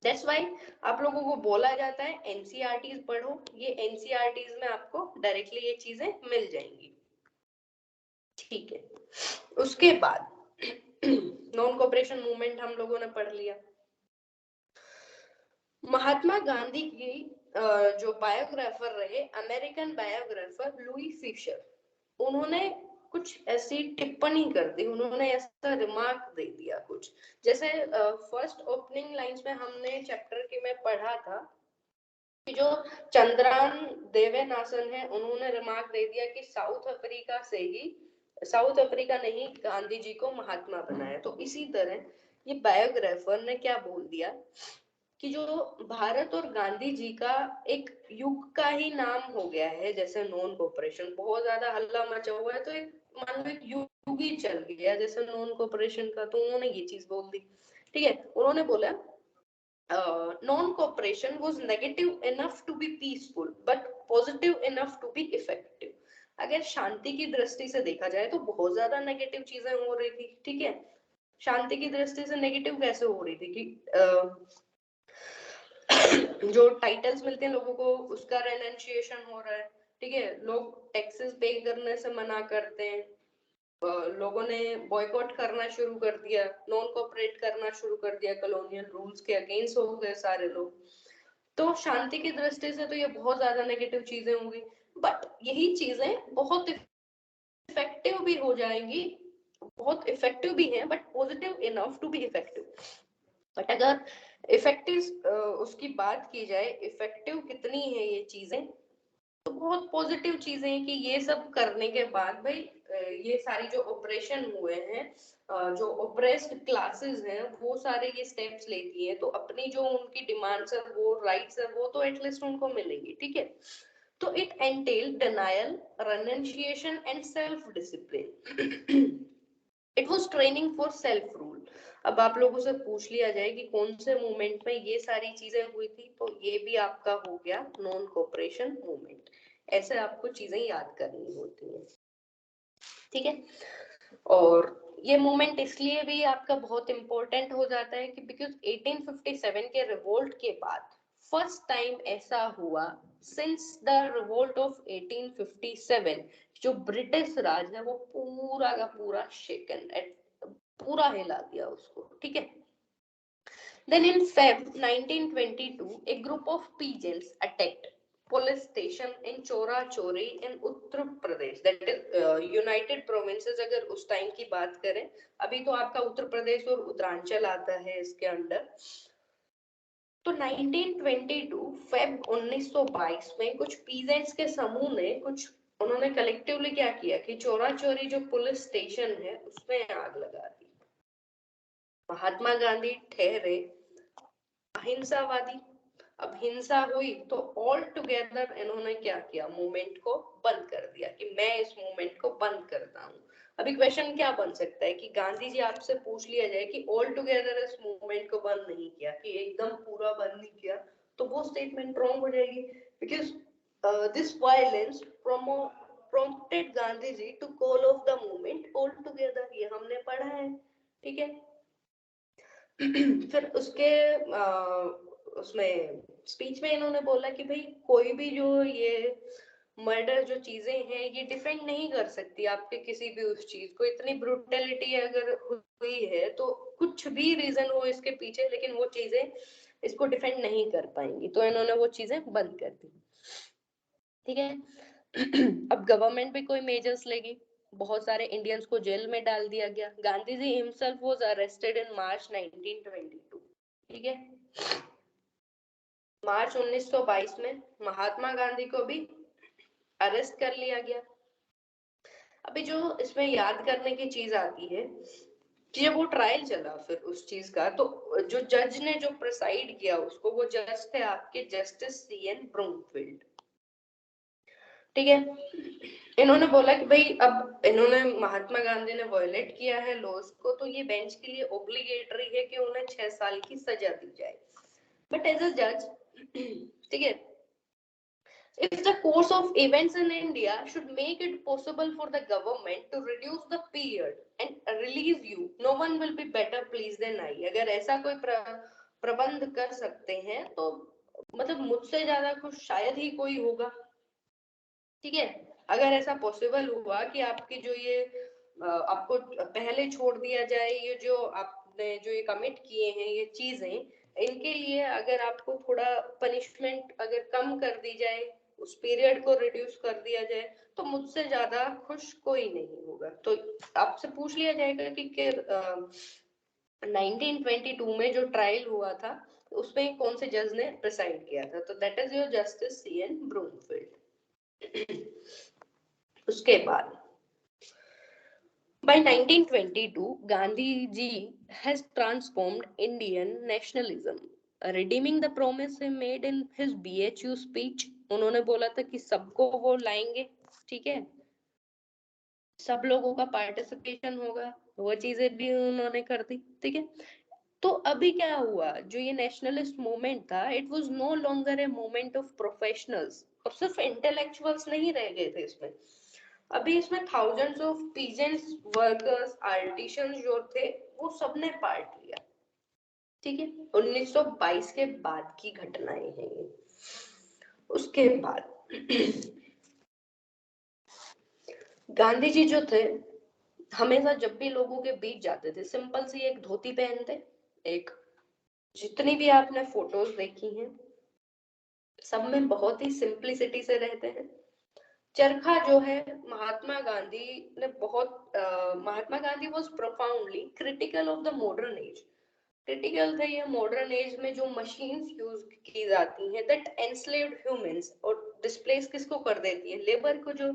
दैट्स वाई आप लोगों को बोला जाता है एनसीईआरटीज पढ़ो, ये एनसीईआरटीज में आपको डायरेक्टली ये चीजें मिल जाएंगी, ठीक है। उसके बाद नॉन कोऑपरेशन मूवमेंट हम लोगों ने पढ़ लिया। महात्मा गांधी की जो बायोग्राफर रहे अमेरिकन बायोग्राफर लुई फिशर, उन्होंने कुछ ऐसी टिप्पणी कर दी, उन्होंने ऐसा रिमार्क दे दिया कुछ, जैसे फर्स्ट ओपनिंग लाइंस में हमने चैप्टर के में पढ़ा था कि जो चंद्रान देवेनासन है उन्होंने रिमार्क दे दिया कि साउथ अफ्रीका से ही, साउथ अफ्रीका ने ही गांधी जी को महात्मा बनाया। तो इसी तरह ये बायोग्राफर ने क्या बोल दिया कि जो भारत और गांधी जी का एक युग का ही नाम हो गया है, जैसे नॉन कोऑपरेशन बहुत ज्यादा हल्ला मचा हुआ है तो एक मान लो एक युग ही चल गया जैसे नॉन कोऑपरेशन का, तो उन्होंने ये चीज बोल दी, ठीक है। उन्होंने बोला non-cooperation was negative enough to be peaceful but positive enough to be effective। अगर शांति की दृष्टि से देखा जाए तो बहुत ज्यादा नेगेटिव चीजें हो रही थी, ठीक है। शांति की दृष्टि से नेगेटिव कैसे हो रही थी कि जो टाइटल्स मिलते हैं लोगों को उसका रेनंशिएशन हो रहा है, ठीक है, लोग टैक्सेस पे करने से मना करते हैं, लोगों ने बॉयकॉट करना शुरू कर दिया, नॉन कोऑपरेट करना शुरू कर दिया, कॉलोनियल रूल्स के अगेंस्ट हो गए सारे लोग। तो शांति की दृष्टि से तो ये बहुत ज्यादा नेगेटिव चीजें होंगी, बट यही चीजें बहुत इफेक्टिव भी हो जाएंगी, बहुत इफेक्टिव भी है but positive enough to be effective. But अगर इफेक्टिव उसकी बात की जाए, इफेक्टिव कितनी है ये चीजें, तो बहुत पॉजिटिव चीजें हैं कि ये सब करने के बाद भाई ये सारी जो ऑपरेशन हुए हैं, जो ओप्रेस्ड क्लासेस हैं वो सारे ये स्टेप्स लेती हैं, तो अपनी जो उनकी डिमांड्स है वो राइट्स है वो तो एटलीस्ट उनको मिलेंगी, ठीक है। तो it entail denial, renunciation and self discipline. It was training for self rule. अब आप लोगों से पूछ लिया जाए कि कौन से मूवमेंट में ये सारी चीजें हुई थी, तो ये भी आपका हो गया नॉन कोऑपरेशन मूवमेंट। ऐसे आपको चीजें याद करनी होती हैं, ठीक है। और ये मूवमेंट इसलिए भी आपका बहुत इंपॉर्टेंट हो जाता है कि बिकॉज 1857 के रिवोल्ट के बाद फर्स्ट टाइम ऐसा हुआ सिंस द रिवोल्ट ऑफ 1857, जो ब्रिटिश राज है वो पूरा का पूरा शेकन, पूरा हिला दिया उसको, ठीक है। Then in Feb 1922, a group of peasants attacked police station in Chora Chori in Uttar Pradesh, that is United Provinces। अगर उस टाइम की बात करें, अभी तो आपका उत्तर प्रदेश और उत्तरांचल आता है इसके अंडर। तो 1922 फेब 1922 में कुछ पीजेंट्स के समूह ने कुछ उन्होंने कलेक्टिवली क्या किया कि चोरा चोरी जो पुलिस स्टेशन है उसमें आग लगा दी। महात्मा गांधी ठहरे अहिंसावादी। अब हिंसा हुई तो ऑल टुगेदर इन्होंने क्या किया, मूवमेंट को बंद कर दिया कि मैं इस मूवमेंट को बंद करता हूँ। अभी क्वेश्चन क्या बन सकता है कि गांधी जी आपसे पूछ लिया जाए कि ऑल टुगेदर इस मूवमेंट को बंद नहीं किया, कि एकदम पूरा बंद नहीं किया, तो वो स्टेटमेंट रॉन्ग हो जाएगी। Because this violence prompted Gandhi ji to call off the movement altogether, ये हमने पढ़ा है, ठीक है। फिर उसके उसमें स्पीच में इन्होंने बोला कि भाई कोई भी जो ये मर्डर जो चीजें हैं ये डिफेंड नहीं कर सकती आपके किसी भी उस चीज को, इतनी ब्रूटलिटी अगर हुई है तो कुछ भी रीजन हो इसके पीछे, लेकिन वो चीजें इसको डिफेंड नहीं कर पाएंगी, तो इन्होंने वो चीजें बंद कर दी, ठीक है। अब गवर्नमेंट भी कोई मेजर्स लेगी, बहुत सारे इंडियंस को जेल में डाल दिया गया। Gandhi ji himself was arrested in मार्च 1922, ठीक है। मार्च 1922 में महात्मा गांधी को भी अरेस्ट कर लिया गया। अभी जो इसमें याद करने की चीज आती है कि जब वो ट्रायल चला फिर उस चीज का, तो जो जज ने जो प्रिसाइड किया उसको, वो जज थे आपके जस्टिस CN ब्रूमफील्ड, ठीक है। इन्होंने बोला कि भाई अब इन्होंने महात्मा गांधी ने वायलेट किया है लॉज को, तो ये बेंच के लिए ओब्लिगेटरी है कि उन्हें 6 साल की सजा दी जाए। बट एज अ जज, ठीक है, if the course of events in India should make it possible for the government to reduce the period and release you, no one will be better pleased than I। अगर ऐसा कोई प्रबंध कर सकते हैं तो मतलब मुझसे ज्यादा खुश शायद ही कोई होगा, ठीक है। अगर ऐसा पॉसिबल हुआ कि आपकी जो ये आपको पहले छोड़ दिया जाए, ये जो आपने जो ये कमिट किए हैं ये चीजें, इनके लिए अगर आपको थोड़ा पनिशमेंट अगर कम कर दी जाए, उस पीरियड को रिड्यूस कर दिया जाए, तो मुझसे ज्यादा खुश कोई नहीं होगा। तो आपसे पूछ लिया जाएगा कि 1922 में जो ट्रायल हुआ था उसमें कौन से जज ने प्रिसाइड किया था, तो that is your justice CN Broomfield. उसके बाद by 1922 Gandhi ji has transformed Indian nationalism, redeeming the promise he made in his BHU speech। उन्होंने बोला था कि सबको वो लाएंगे, ठीक है, सब लोगों का पार्टिसिपेशन होगा, वो चीजें भी उन्होंने कर दी, ठीक है। तो अभी क्या हुआ, जो ये नेशनलिस्ट मूवमेंट था, it was no longer a movement of professionals, और सिर्फ इंटेलेक्चुअल्स नहीं रह गए थे इसमें। अभी इसमें thousands of peasants, workers, artisans जो थे वो सबने पार्ट लिया, ठीक है। 1922 के बाद की घटनाएं हैं ये। उसके बाद गांधी जी जो थे हमेशा जब भी लोगों के बीच जाते थे सिंपल सी एक धोती पहनते, एक, जितनी भी आपने फोटोज देखी हैं सब में बहुत ही सिंपलिसिटी से रहते हैं। चरखा जो है, महात्मा गांधी ने बहुत Mahatma Gandhi was profoundly critical of the modern age. Critical थे ये मॉडर्न एज में जो मशीन्स यूज की जाती हैं दैट एनस्लेव्ड ह्यूमंस, और डिस्प्लेस किसको कर देती है, लेबर को, जो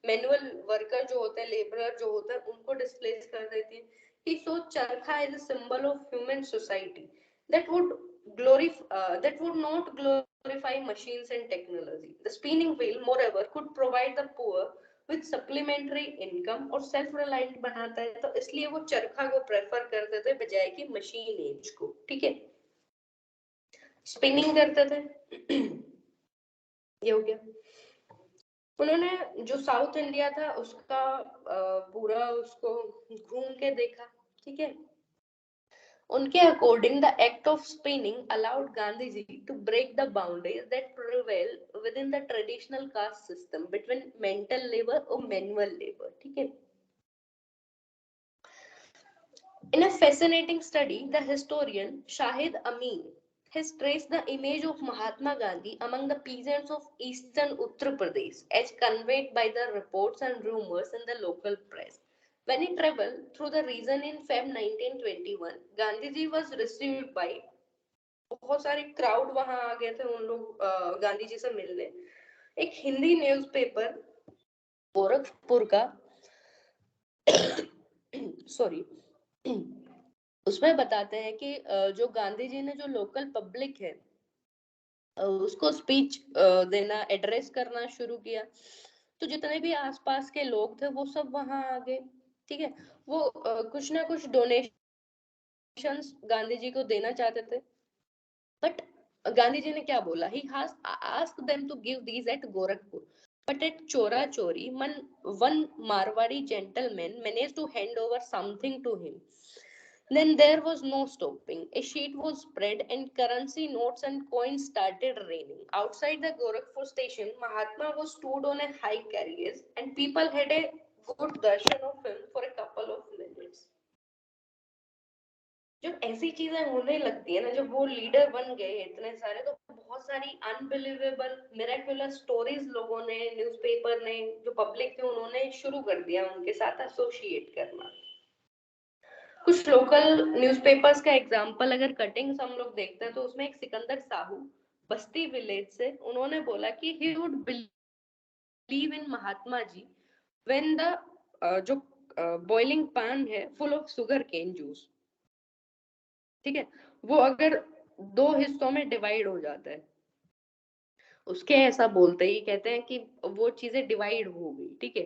मैनुअल वर्कर जो होते हैं, लेबरर जो होते हैं, उनको डिस्प्लेस कर देती है। He saw charkha as a symbol of human society that would that would not glorify machines and technology। The spinning wheel moreover could provide the poor with supplementary income और सेल्फ रिलायंट बनाता है, तो इसलिए वो चरखा को प्रेफर करते थे बजाय कि मशीन एज को, ठीक है। स्पिनिंग करते थे। ये हो गया। उन्होंने जो साउथ इंडिया था उसका पूरा उसको घूम के देखा, ठीक है। उनके according the act of spinning allowed Gandhi ji to break the boundaries that prevail within the traditional caste system between mental labour और मैनुअल लेबर, ठीक है। In a fascinating study, the historian Shahid Amin has traced the image of Mahatma Gandhi among the peasants of eastern Uttar Pradesh as conveyed by the reports and rumors in the local press. When he traveled through the region in Feb 1921, Gandhiji was received by बहुत सारे क्राउड वहां आ गए थे उन लोग गांधी जी से मिलने। एक हिंदी न्यूज़पेपर गोरखपुर का सॉरी उसमें बताते हैं कि जो गांधी जी ने जो लोकल पब्लिक है उसको स्पीच देना, एड्रेस करना शुरू किया। तो जितने भी आसपास के लोग थे वो सब वहां आ गए। ठीक है, वो कुछ ना कुछ डोनेशंस गांधी जी को देना चाहते थे, बट गांधी जी ने क्या बोला, ही has asked them to give these at Gorakhpur, but at Chora Chori one Marwari gentleman managed to hand over something to him. Then there was no stopping. A sheet was spread and currency notes and coins started raining. Outside the Gorakhpur station, Mahatma was stood on a high carriage and people had a good darshan of him for a couple of minutes. जब ऐसी चीजें होने लगती है ना, जब वो लीडर बन गए इतने सारे, तो बहुत सारी अनबिलीवेबल मिरेकुलस स्टोरीज लोगों ने, न्यूज़पेपर ने, जो पब्लिक थे उन्होंने शुरू कर दिया उनके साथ एसोसिएट करना। कुछ लोकल न्यूज़पेपर्स का एग्जांपल अगर कटिंग्स हम लोग देखते हैं तो उसमें एक सिकंदर साहू बस्ती विलेज से, उन्होंने बोला कि he would believe in Mahatma ji when the जो बॉइलिंग पैन है full of sugarcane juice, ठीक है, वो अगर दो हिस्सों में डिवाइड हो जाता है, उसके ऐसा बोलते ही कहते हैं कि वो चीजें डिवाइड हो गई। ठीक है,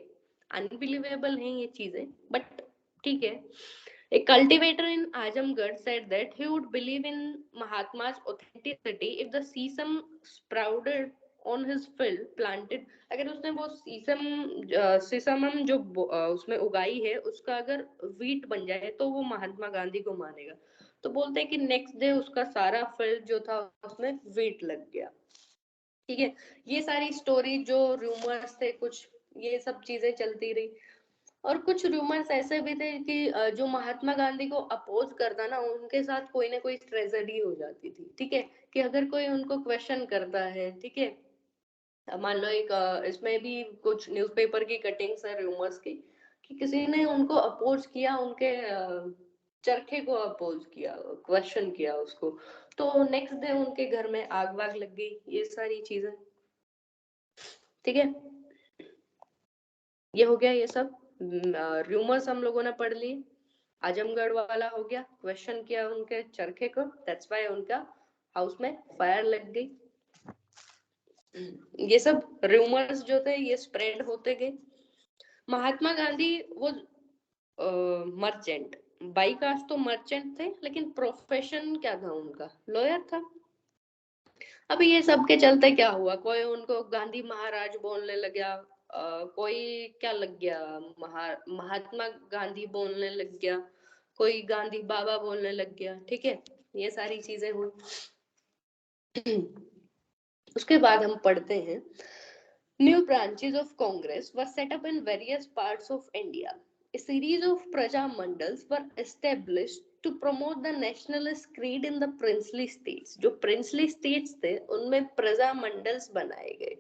अनबिलीवेबल है ये चीजें, बट ठीक है। A cultivator in Ajamgarh said that he would believe in Mahatma's authenticity if the sesame sprouted on his field planted। अगर उसने वो सीसमम जो उसमें उगाई है उसका अगर वीट बन जाए तो वो महात्मा गांधी को मानेगा। तो बोलते हैं कि नेक्स्ट डे उसका सारा फील्ड जो था उसमें वीट लग गया। ठीक है, ये सारी स्टोरी जो रूमर्स थे कुछ, ये सब चीजें चलती रही। और कुछ रूमर्स ऐसे भी थे कि जो महात्मा गांधी को अपोज करता ना, उनके साथ कोई ना कोई ट्रेजेडी हो जाती थी। ठीक है, कि अगर कोई उनको क्वेश्चन करता है, ठीक है, मान लो एक इसमें भी कुछ न्यूज़पेपर की कटिंग्स है रूमर्स की, कि किसी ने उनको अपोज किया, उनके चरखे को अपोज किया, क्वेश्चन किया उसको, तो नेक्स्ट डे उनके घर में आग वाग लग गई, ये सारी चीजें। ठीक है, ये हो गया ये सब रूमर्स हम लोगों ने पढ़ लिए। आजमगढ़ वाला हो गया, क्वेश्चन किया उनके चरखे को, दैट्स व्हाई उनका हाउस में फायर लग गई। ये सब रूमर्स जो थे ये स्प्रेड होते गए। महात्मा गांधी वो मर्चेंट, बाई कास्ट तो मर्चेंट थे, लेकिन प्रोफेशन क्या था उनका, लॉयर था। अभी ये सब के चलते क्या हुआ, कोई उनको गांधी महाराज बोलने लगा, कोई क्या लग गया, महात्मा गांधी बोलने लग गया, कोई गांधी बाबा बोलने लग गया। ठीक है, ये सारी चीजें हुई। उसके बाद हम पढ़ते हैं, new branches of Congress were set up in various parts of India. A series of Praja Mandals were established to promote the nationalist creed in the princely states। जो princely states थे उनमें प्रजा मंडल्स बनाए गए,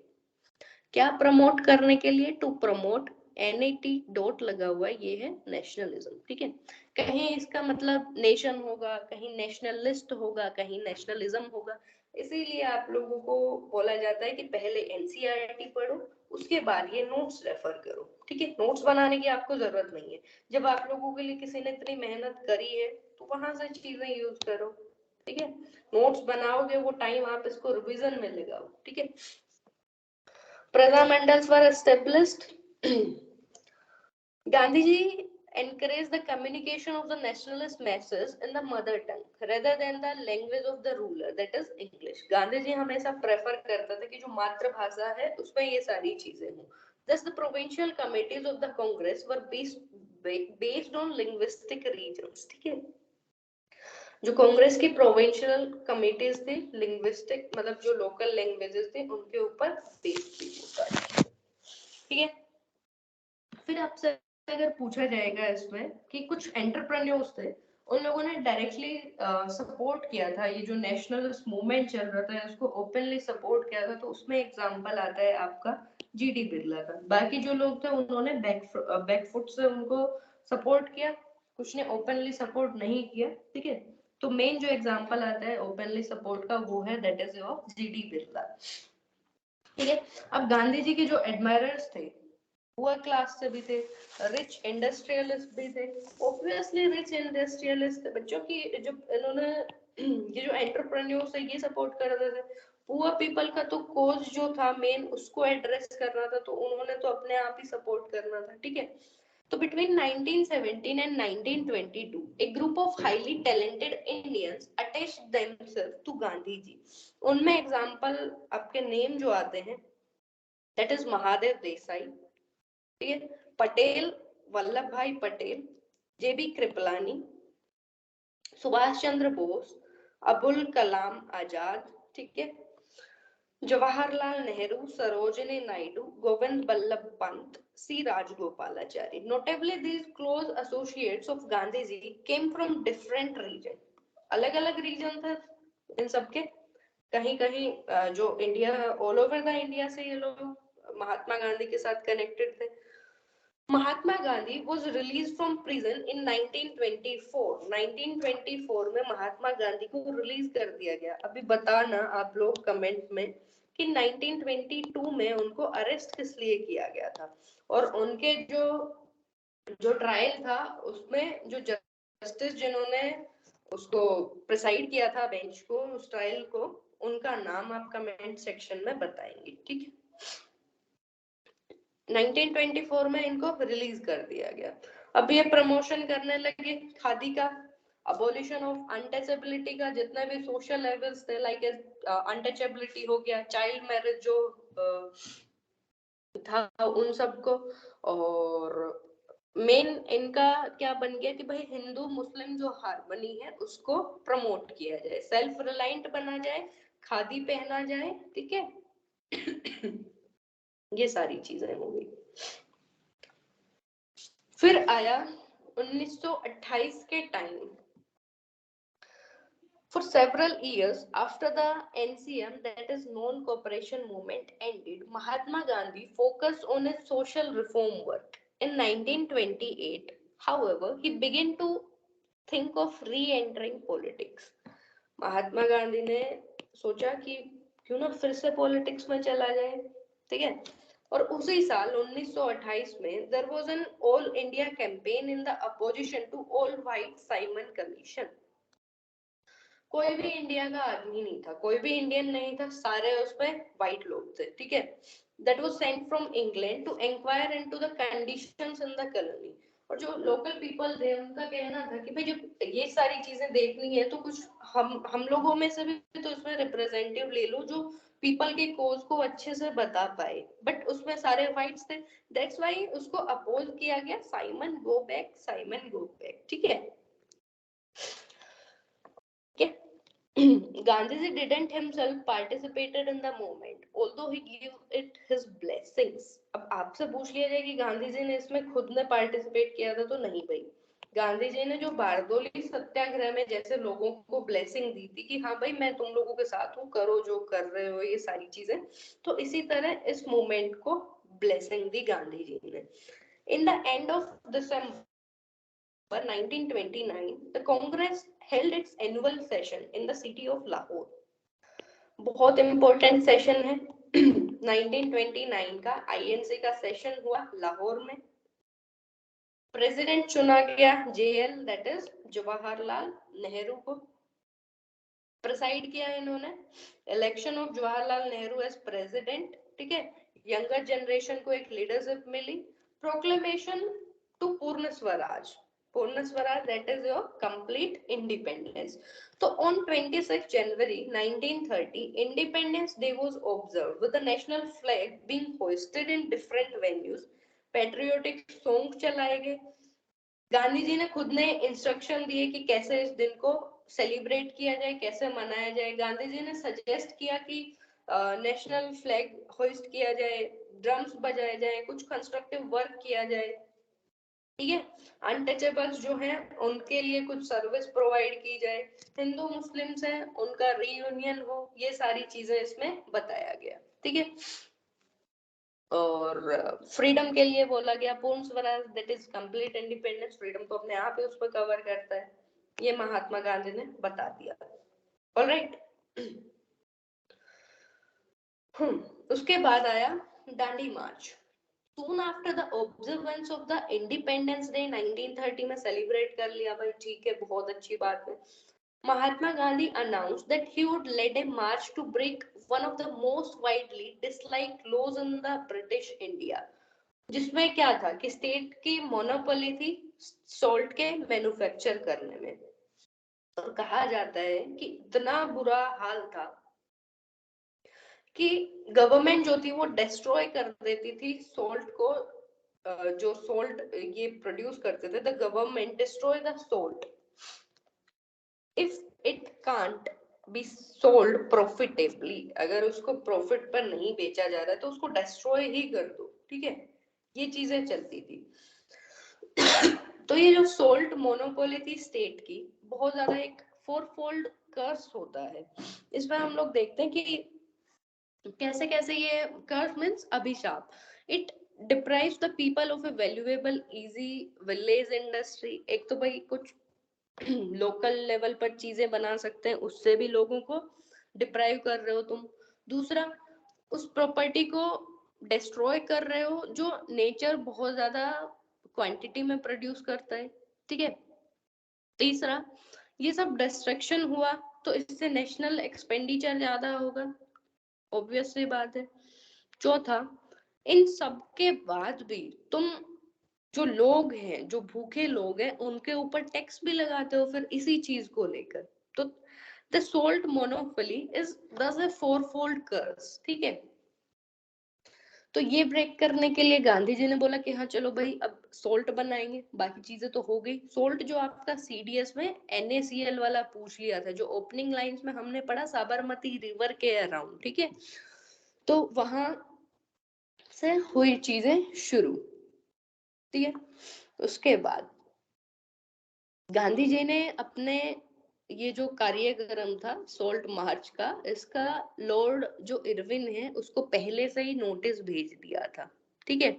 क्या प्रमोट करने के लिए, टू प्रमोट, NAT डॉट लगा हुआ है, ये है नेशनलिज्म। ठीक है, कहीं इसका मतलब नेशन होगा, कहीं नेशनलिस्ट होगा, कहीं नेशनलिज्म होगा, इसीलिए आप लोगों को बोला जाता है कि पहले NCERT पढ़ो, उसके बाद ये नोट्स रेफर करो। ठीक है, नोट्स बनाने की आपको जरूरत नहीं है, जब आप लोगों के लिए किसी ने इतनी मेहनत करी है तो वहां से चीजें यूज करो। ठीक है, नोट्स बनाओगे वो टाइम आप इसको रिवीजन में लगाओ। ठीक है, Praja Mandals were established। Gandhiji encouraged the communication of the nationalist masses in the mother tongue rather than the language of the ruler, that is English। Gandhi हमेशा प्रेफर करता था कि जो मातृभाषा है उसमें ये सारी चीजें हों। Thus the provincial committees of the Congress were based on linguistic regions। ठीक है, जो कांग्रेस की प्रोविंशियल कमिटीज थी, लिंग्विस्टिक मतलब जो लोकल लैंग्वेजेस थे उनके ऊपर बेस्ड थी वो सारी। ठीक है, फिर आपसे अगर पूछा जाएगा इसमें कि कुछ एंटरप्रेन्योर्स थे, उन लोगों ने डायरेक्टली सपोर्ट किया था, ये जो नेशनलिस्ट मूवमेंट चल रहा था उसको ओपनली सपोर्ट किया था, तो उसमें एग्जांपल आता है आपका GD बिरला का। बाकी जो लोग थे उन्होंने बैकफुट से उनको सपोर्ट किया, कुछ ने ओपनली सपोर्ट नहीं किया। ठीक है, तो मेन जो एग्जांपल आता है ओपनली सपोर्ट का वो है that is your GD Birla. ठीक है, अब गांधी जी के जो एडमायरर्स थे पुअर क्लास से भी थे, रिच इंडस्ट्रियलिस्ट भी थे। ऑब्वियसली रिच इंडस्ट्रियलिस्ट बच्चों की जो इन्होंने ये जो एंटरप्रेन्योर्स है ये सपोर्ट कर रहे थे। पुअर पीपल का तो कोज जो था मेन उसको एड्रेस करना था, तो उन्होंने तो अपने आप ही सपोर्ट करना था। ठीक है, तो between 1917 and 1922 a group of highly talented Indians attached themselves to Gandhi ji. उनमें एग्जांपल आपके नेम जो आते हैं दैट इज महादेव देसाई, ठीक है, पटेल वल्लभ भाई पटेल, जेबी कृपलानी, सुभाष चंद्र बोस, अबुल कलाम आजाद, ठीक है, जवाहरलाल नेहरू, सरोजिनी नायडू, गोविंद बल्लभ पंत, सी Rajagopalachari. Notably, these close associates of Gandhi ji came from different region। अलग अलग रीजन थे इन सबके, कहीं कहीं जो India all over the India से ये लोग महात्मा गांधी के साथ कनेक्टेड थे। Mahatma Gandhi was released from prison in 1924। 1924 में महात्मा गांधी को रिलीज कर दिया गया। अभी बताना आप लोग कमेंट में कि 1922 में उनको अरेस्ट किस लिए किया गया था, और उनके जो जो ट्रायल था उसमें जो जस्टिस जिन्होंने उसको प्रिसाइड किया था बेंच को, उस ट्रायल को, उनका नाम आप कमेंट सेक्शन में बताएंगे। ठीक है, 1924 में इनको रिलीज कर दिया गया। अब ये प्रमोशन करने लगे खादी का, अबोलिशन ऑफ अनटचेबिलिटी का, जितने भी सोशल लेवल्स थे लाइक अनटचेबिलिटी हो गया, चाइल्ड मैरिज जो था उन सबको, और मेन इनका क्या बन गया कि भाई हिंदू मुस्लिम जो हार्मनी है उसको प्रमोट किया जाए, सेल्फ रिलायंट बना जाए, खादी पहना जाए। ठीक है ये सारी चीजें हो गई। फिर आया 1928 के time. For several years after the NCM, that is non-cooperation movement, ended, Mahatma Gandhi focused on his social reform work. In 1928, however, he began to think of re-entering politics। महात्मा गांधी ने सोचा कि क्यों ना फिर से पॉलिटिक्स में चला जाए। ठीक है, और उसी साल 1928 में there was an all India campaign in the opposition to all white Simon commission. कोई भी इंडिया का आदमी नहीं था, कोई भी इंडियन नहीं था, सारे उसमें व्हाइट लोग थे। ठीक है, that was sent from England to inquire into the conditions in the colony. और जो लोकल पीपल थे उनका कहना था कि भाई जब ये सारी चीजें देखनी है तो कुछ हम लोगों में से भी तो उसमें रिप्रेजेंटेटिव ले लो जो पीपल के कोज को अच्छे से बता पाए, बट उसमें सारे व्हाइट्स थे। दैट्स व्हाई उसको अपोज किया गया, Simon go back, Simon go back. ठीक है, Gandhiji didn't himself participated in the movement, although he gave it his blessings। अब आपसे पूछ लिया जाए कि गांधी जी ने इसमें खुद ने पार्टिसिपेट किया था, तो नहीं भाई। गांधी जी ने जो बारदोली सत्याग्रह में जैसे लोगों को ब्लेसिंग दी थी कि हाँ भाई मैं तुम लोगों के साथ हूँ, करो जो कर रहे हो ये सारी चीजें, तो इसी तरह इस मूवमेंट को ब्लेसिंग दी गांधी जी ने। In the end of December 1929, the Congress held its annual session in the city of Lahore। बहुत इंपॉर्टेंट सेशन है 1929 का आईएनसी का सेशन हुआ लाहौर में। प्रेसिडेंट चुना गया JL that is Jawaharlal Nehru को। प्रेसाइड किया इन्होंने, election of Jawaharlal Nehru as president. ठीक है, यंगर जनरेशन को एक लीडरशिप मिली। प्रोक्लेमेशन टू पूर्ण स्वराज, पूर्ण Swaraj that is your complete independence. तो on 26 January 1930 Independence Day was observed with the national flag being hoisted in different venues। Patriotic song चलाए गए। गांधी जी ने खुद ने इंस्ट्रक्शन दिए कि कैसे इस दिन को सेलिब्रेट किया जाए, कैसे मनाया जाए। गांधी जी ने सजेस्ट किया कि नेशनल फ्लैग होइस्ट किया जाए, ड्रम्स बजाए जाए, कुछ कंस्ट्रक्टिव वर्क किया जाए। ठीक है, अनटचेबल्स जो हैं उनके लिए कुछ सर्विस प्रोवाइड की जाए, हिंदू मुस्लिम्स हैं उनका रीयूनियन हो, ये सारी चीजें इसमें बताया गया। ठीक है, और फ्रीडम के लिए बोला गया पूर्ण Swaraj that is complete independence. Freedom तो अपने आप ही उस पर कवर करता है। ये महात्मा गांधी ने बता दिया। ऑलराइट। उसके बाद आया दांडी मार्च। Soon after the observance of the Independence Day 1930 में सेलिब्रेट कर लिया भाई, ठीक है, बहुत अच्छी बात है। Mahatma Gandhi announced that he would lead a march to break one of the most widely disliked laws in the British India, जिसमें क्या था कि स्टेट की मोनोपोली थी सॉल्ट के मैन्युफैक्चर करने में। और कहा जाता है कि इतना बुरा हाल था कि गवर्नमेंट जो थी वो डिस्ट्रॉय कर देती थी सॉल्ट को, जो सॉल्ट ये प्रोड्यूस करते थे, the government destroy the salt if it can't be sold profitably. अगर उसको प्रॉफिट पर नहीं बेचा जा रहा है तो उसको डिस्ट्रॉय ही कर दो, ठीक है, ये चीजें चलती थी। तो ये जो सोल्ट मोनोपोली थी स्टेट की, बहुत ज्यादा एक फोरफोल्ड कर्स होता है। इसमें हम लोग देखते हैं कि कैसे कैसे ये कर्स मीन्स अभिशाप। It deprives the people of A valuable easy village industry. एक तो भाई कुछ लोकल लेवल पर चीजें बना सकते हैं, उससे भी लोगों को डिप्राइव कर रहे हो तुम। दूसरा, उस प्रॉपर्टी को डिस्ट्रॉय कर रहे हो जो नेचर बहुत ज्यादा क्वांटिटी में प्रोड्यूस करता है, ठीक है। तीसरा, ये सब डिस्ट्रक्शन हुआ तो इससे नेशनल एक्सपेंडिचर ज्यादा होगा, ऑब्वियस सी बात है। चौथा, इन सब के बाद भी तुम जो लोग हैं, जो भूखे लोग हैं, उनके ऊपर टैक्स भी लगाते हो फिर इसी चीज को लेकर। तो द सोल्ट मोनोपोली इज दस ए फोरफोल्ड कर्स, ठीक है। तो ये ब्रेक करने के लिए गांधी जी ने बोला कि हाँ चलो भाई अब सोल्ट बनाएंगे, बाकी चीजें तो हो गई। सोल्ट जो आपका सीडीएस में NaCl वाला पूछ लिया था, जो ओपनिंग लाइंस में हमने पढ़ा, साबरमती रिवर के अराउंड, ठीक है। तो वहां से हुई चीजें शुरू, ठीक है। उसके बाद गांधी जी ने अपने ये जो कार्यक्रम था सोल्ट मार्च का, इसका लॉर्ड जो इरविन है उसको पहले से ही नोटिस भेज दिया था, ठीक है।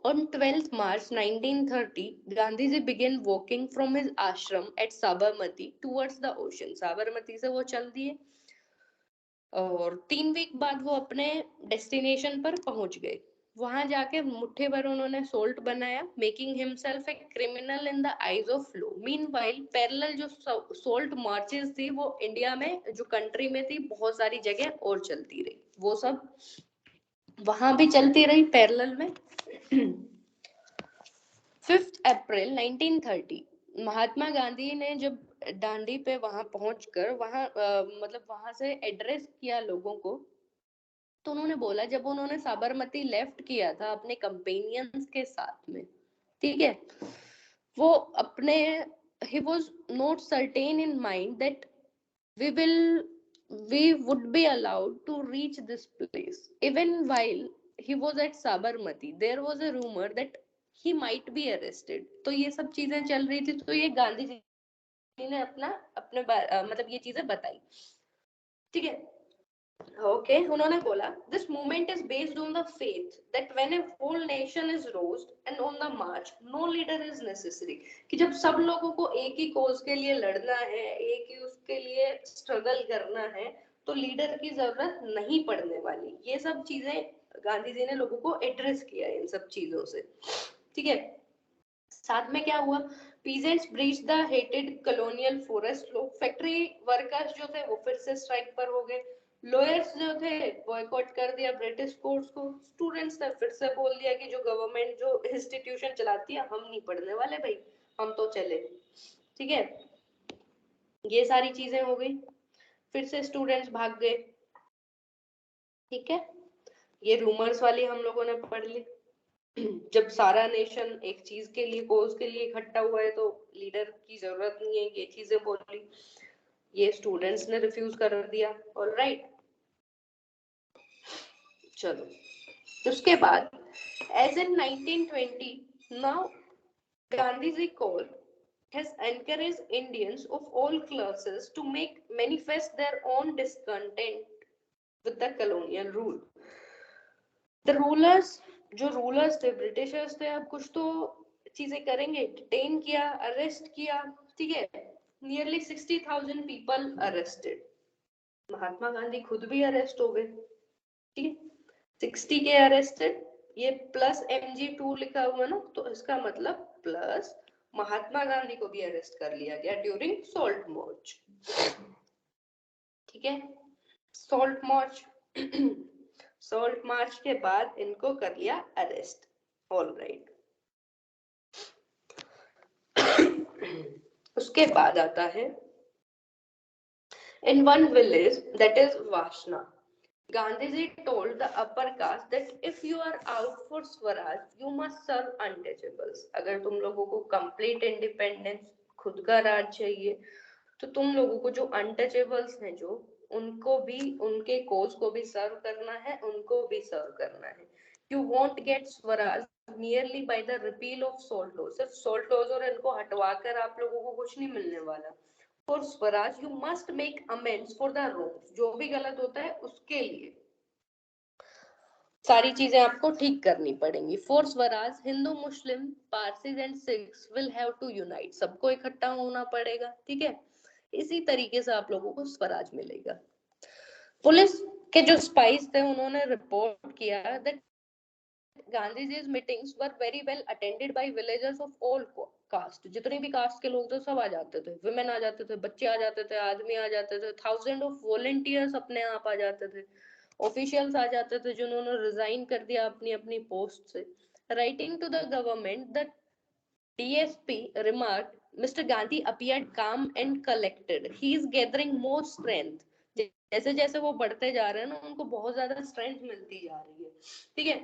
On 12th March 1930, Gandhiji began walking from his ashram at Sabarmati towards the ocean. Sabarmati से वो चल दिए और 3 वीक बाद वो अपने डेस्टिनेशन पर पहुंच गए। वहां जाके मुट्ठी भर उन्होंने सोल्ट बनाया, making himself a criminal in the eyes of law. Meanwhile parallel जो सोल्ट मार्चेस थी वो इंडिया में, जो कंट्री में थी, बहुत सारी जगह और चलती रही, वो सब वहां भी चलती रही पैरेलल में। 5 अप्रैल 1930 महात्मा गांधी ने जब दांडी पे वहां पहुंचकर वहां मतलब वहां से एड्रेस किया लोगों को, तो उन्होंने बोला, जब उन्होंने साबरमती लेफ्ट किया था अपने कंपेनियंस के साथ में, ठीक है, वो अपने he was not certain in mind that we will we would be allowed to reach this place. Even while he was at Sabarmati, there was a rumor that he might be arrested. तो ये सब चीजें चल रही थी, तो ये गांधी जी ने मतलब ये चीजें बताई, ठीक है। ओके, उन्होंने बोला, this movement is based on the faith that when a whole nation is roused and on the march no leader is necessary. कि जब सब लोगों को एक ही कोज के लिए लड़ना है, एक ही उसके लिए स्ट्रगल करना है, तो लीडर की जरूरत नहीं पड़ने वाली। ये सब चीजें गांधी जी ने लोगों को एड्रेस किया इन सब चीजों से, ठीक है। साथ में क्या हुआ, peasants breach the hated colonial forest law. Factory workers जो थे वो फिर से स्ट्राइक पर हो गए। लॉयर्स जो थे बॉयकॉट कर दिया ब्रिटिश कोर्ट्स को। स्टूडेंट्स ने फिर से बोल दिया कि जो गवर्नमेंट जो इंस्टीट्यूशन चलाती है हम नहीं पढ़ने वाले भाई, हम तो चले, ठीक है। ये सारी चीजें हो गई, फिर से स्टूडेंट्स भाग गए, ठीक है। ये रूमर्स वाली हम लोगों ने पढ़ ली। जब सारा नेशन एक चीज के लिए, कोज के लिए इकट्ठा हुआ है, तो लीडर की जरूरत नहीं है, ये चीजें बोली। ये स्टूडेंट्स ने रिफ्यूज कर दिया, ऑलराइट। चलो, उसके बाद as in 1920 now Gandhi ji call has encouraged Indians of all classes to make manifest their own discontent with the colonial rule. The rulers, जो रूलर्स थे, ब्रिटिशर्स थे, अब कुछ तो चीजें करेंगे, डिटेन किया, अरेस्ट किया, ठीक है। Nearly 60,000 people arrested. Mahatma Gandhi खुद भी अरेस्ट हो गए, ठीक है। 60 के अरेस्टेड, ये प्लस MG2 लिखा हुआ ना, तो इसका मतलब प्लस महात्मा गांधी को भी अरेस्ट कर लिया गया ड्यूरिंग सॉल्ट मार्च, ठीक है। सॉल्ट मार्च सॉल्ट मार्च के बाद इनको कर लिया अरेस्ट, ऑल राइट। उसके बाद आता है in one village, that is Vashna, Gandhiji told the upper caste that if you are out for Swaraj, you must serve untouchables. अगर तुम लोगों को complete independence, खुद का राज चाहिए, तो तुम लोगों को जो untouchables हैं, जो उनको भी, उनके कोज को भी सर्व करना है, उनको भी सर्व करना है। You won't get Swaraj merely by the repeal of salt laws. सिर्फ salt laws और इनको हटवाकर आप लोगों को कुछ नहीं मिलने वाला। For Swaraj, you must make amends for the wrongs. जो भी गलत होता है उसके लिए सारी चीजें आपको ठीक करनी पड़ेंगी। For Swaraj, Hindu, Muslim, Parsis and Sikhs will have to unite. सबको इकट्ठा होना पड़ेगा, ठीक है। इसी तरीके से आप लोगों को स्वराज मिलेगा। पुलिस के जो स्पाइस थे उन्होंने रिपोर्ट किया that Gandhiji's meetings were very well attended by villagers of all caste. जितने भी कास्ट के लोग थे सब आ जाते थे, women आ जाते थे, बच्चे आ जाते थे, आदमी आ जाते थे, थाउजेंड ऑफ वॉलंटियर्स अपने आप आ जाते थे, ऑफिशियल्स आ जाते थे जिन्होंने रिजाइन कर दिया अपनी अपनी पोस्ट से। Writing to the government the DSP remarked, Mr. Gandhi appeared calm and collected. He is gathering more strength. जैसे जैसे वो बढ़ते जा रहे हैं ना, उनको बहुत ज्यादा स्ट्रेंथ मिलती जा रही है, ठीक है।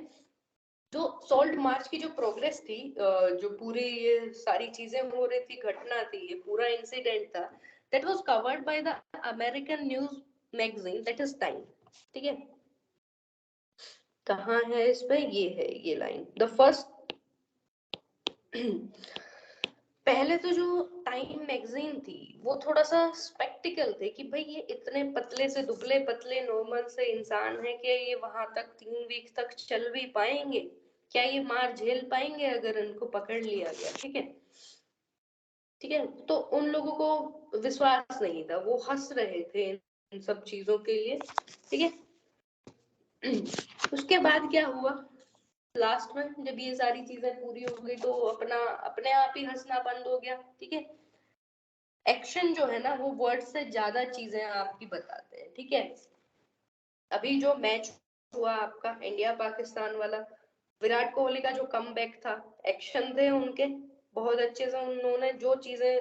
जो सॉल्ट मार्च की जो प्रोग्रेस थी, जो पूरी ये सारी चीजें हो रही थी, घटना थी, ये पूरा इंसिडेंट था, that was covered by the American news magazine, that is time, ठीक है। कहाँ है इस पे, ये है ये लाइन, द फर्स्ट पहले तो जो टाइम मैगजीन थी वो थोड़ा सा स्पेक्टिकल थे कि भाई ये इतने पतले से दुबले पतले नॉर्मल से इंसान है कि ये वहां तक 3 वीक तक चल भी पाएंगे, क्या ये मार झेल पाएंगे अगर इनको पकड़ लिया गया, ठीक है, ठीक है। तो उन लोगों को विश्वास नहीं था, वो हंस रहे थे इन सब चीजों के लिए, ठीक है। उसके बाद क्या हुआ, लास्ट में जब ये सारी चीजें पूरी हो गई तो अपने आप ही हंसना बंद हो गया, ठीक है। एक्शन जो है ना वो वर्ड से ज्यादा चीजें आपकी बताते हैं, ठीक है। अभी जो मैच हुआ आपका इंडिया पाकिस्तान वाला, विराट कोहली का जो कमबैक था, एक्शन थे उनके बहुत अच्छे से, उन्होंने जो चीजें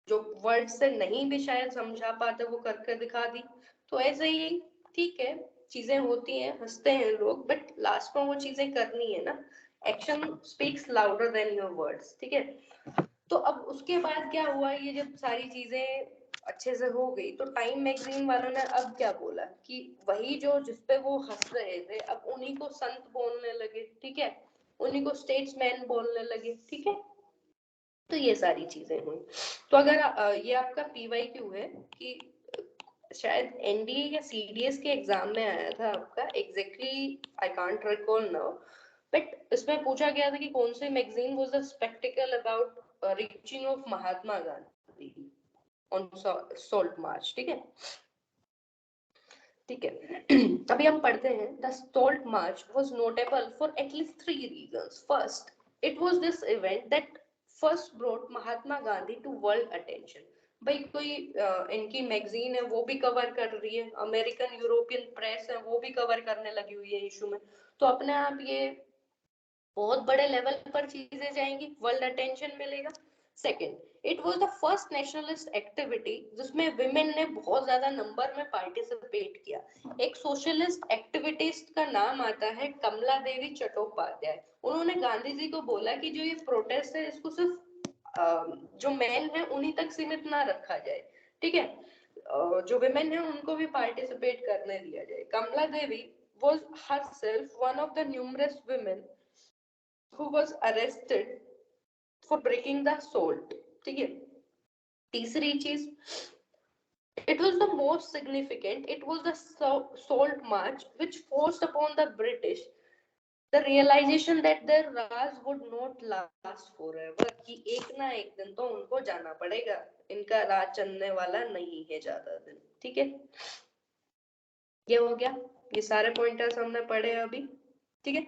जो वर्ड से नहीं भी शायद समझा पाते वो करके दिखा दी। तो ऐसे ही, ठीक है, चीजें होती हैं, हंसते हैं लोग, बट लास्ट में वो चीजें करनी है ना, action speaks louder than your words, ठीक है। तो अब उसके बाद क्या हुआ, ये जब सारी चीजें अच्छे से हो गई तो टाइम मैगजीन वालों ने अब क्या बोला कि वही जो जिसपे वो हंस रहे थे अब उन्हीं को संत बोलने लगे, ठीक है, उन्हीं को स्टेट्समैन बोलने लगे, ठीक है। तो ये सारी चीजें हुई। तो अगर ये आपका PYQ है कि शायद NDA या CDS के एग्जाम में आया था आपका, exactly I can't recall now, but इसमें पूछा गया था कि कौन सी magazine was the sceptical about reaching of Mahatma Gandhi on salt march, ठीक है, ठीक है। अभी हम पढ़ते हैं, the salt march was notable for at least 3 reasons. First, it was this event that first brought Mahatma Gandhi to world attention. भाई कोई इनकी मैगजीन है वो भी कवर कर रही है, अमेरिकन यूरोपियन प्रेस है वो भी कवर करने लगी हुई है इशू में, तो अपने आप ये बहुत बड़े लेवल पर चीजें जाएंगी, वर्ल्ड अटेंशन मिलेगा। Second, it was the first nationalist activity जिसमें विमेन ने बहुत ज्यादा नंबर में पार्टिसिपेट किया। एक सोशलिस्ट एक्टिविटिस्ट का नाम आता है कमला देवी चट्टोपाध्याय। उन्होंने गांधी जी को बोला कि जो ये प्रोटेस्ट है इसको सिर्फ जो मेन है उन्हीं तक सीमित ना रखा जाए, ठीक है, जो विमेन है उनको भी पार्टिसिपेट करने दिया जाए। कमला देवी was herself one of the numerous women who was arrested for breaking the salt, ठीक है। तीसरी चीज, it was the most significant, it was the salt march which forced upon the British the realization that their Raj would not last forever, कि एक ना एक दिन तो उनको जाना पड़ेगा, इनका राज चलने वाला नहीं है ज्यादा दिन। ठीक है, ये हो गया, ये सारे पॉइंटर्स हमने पढ़े अभी। ठीक है,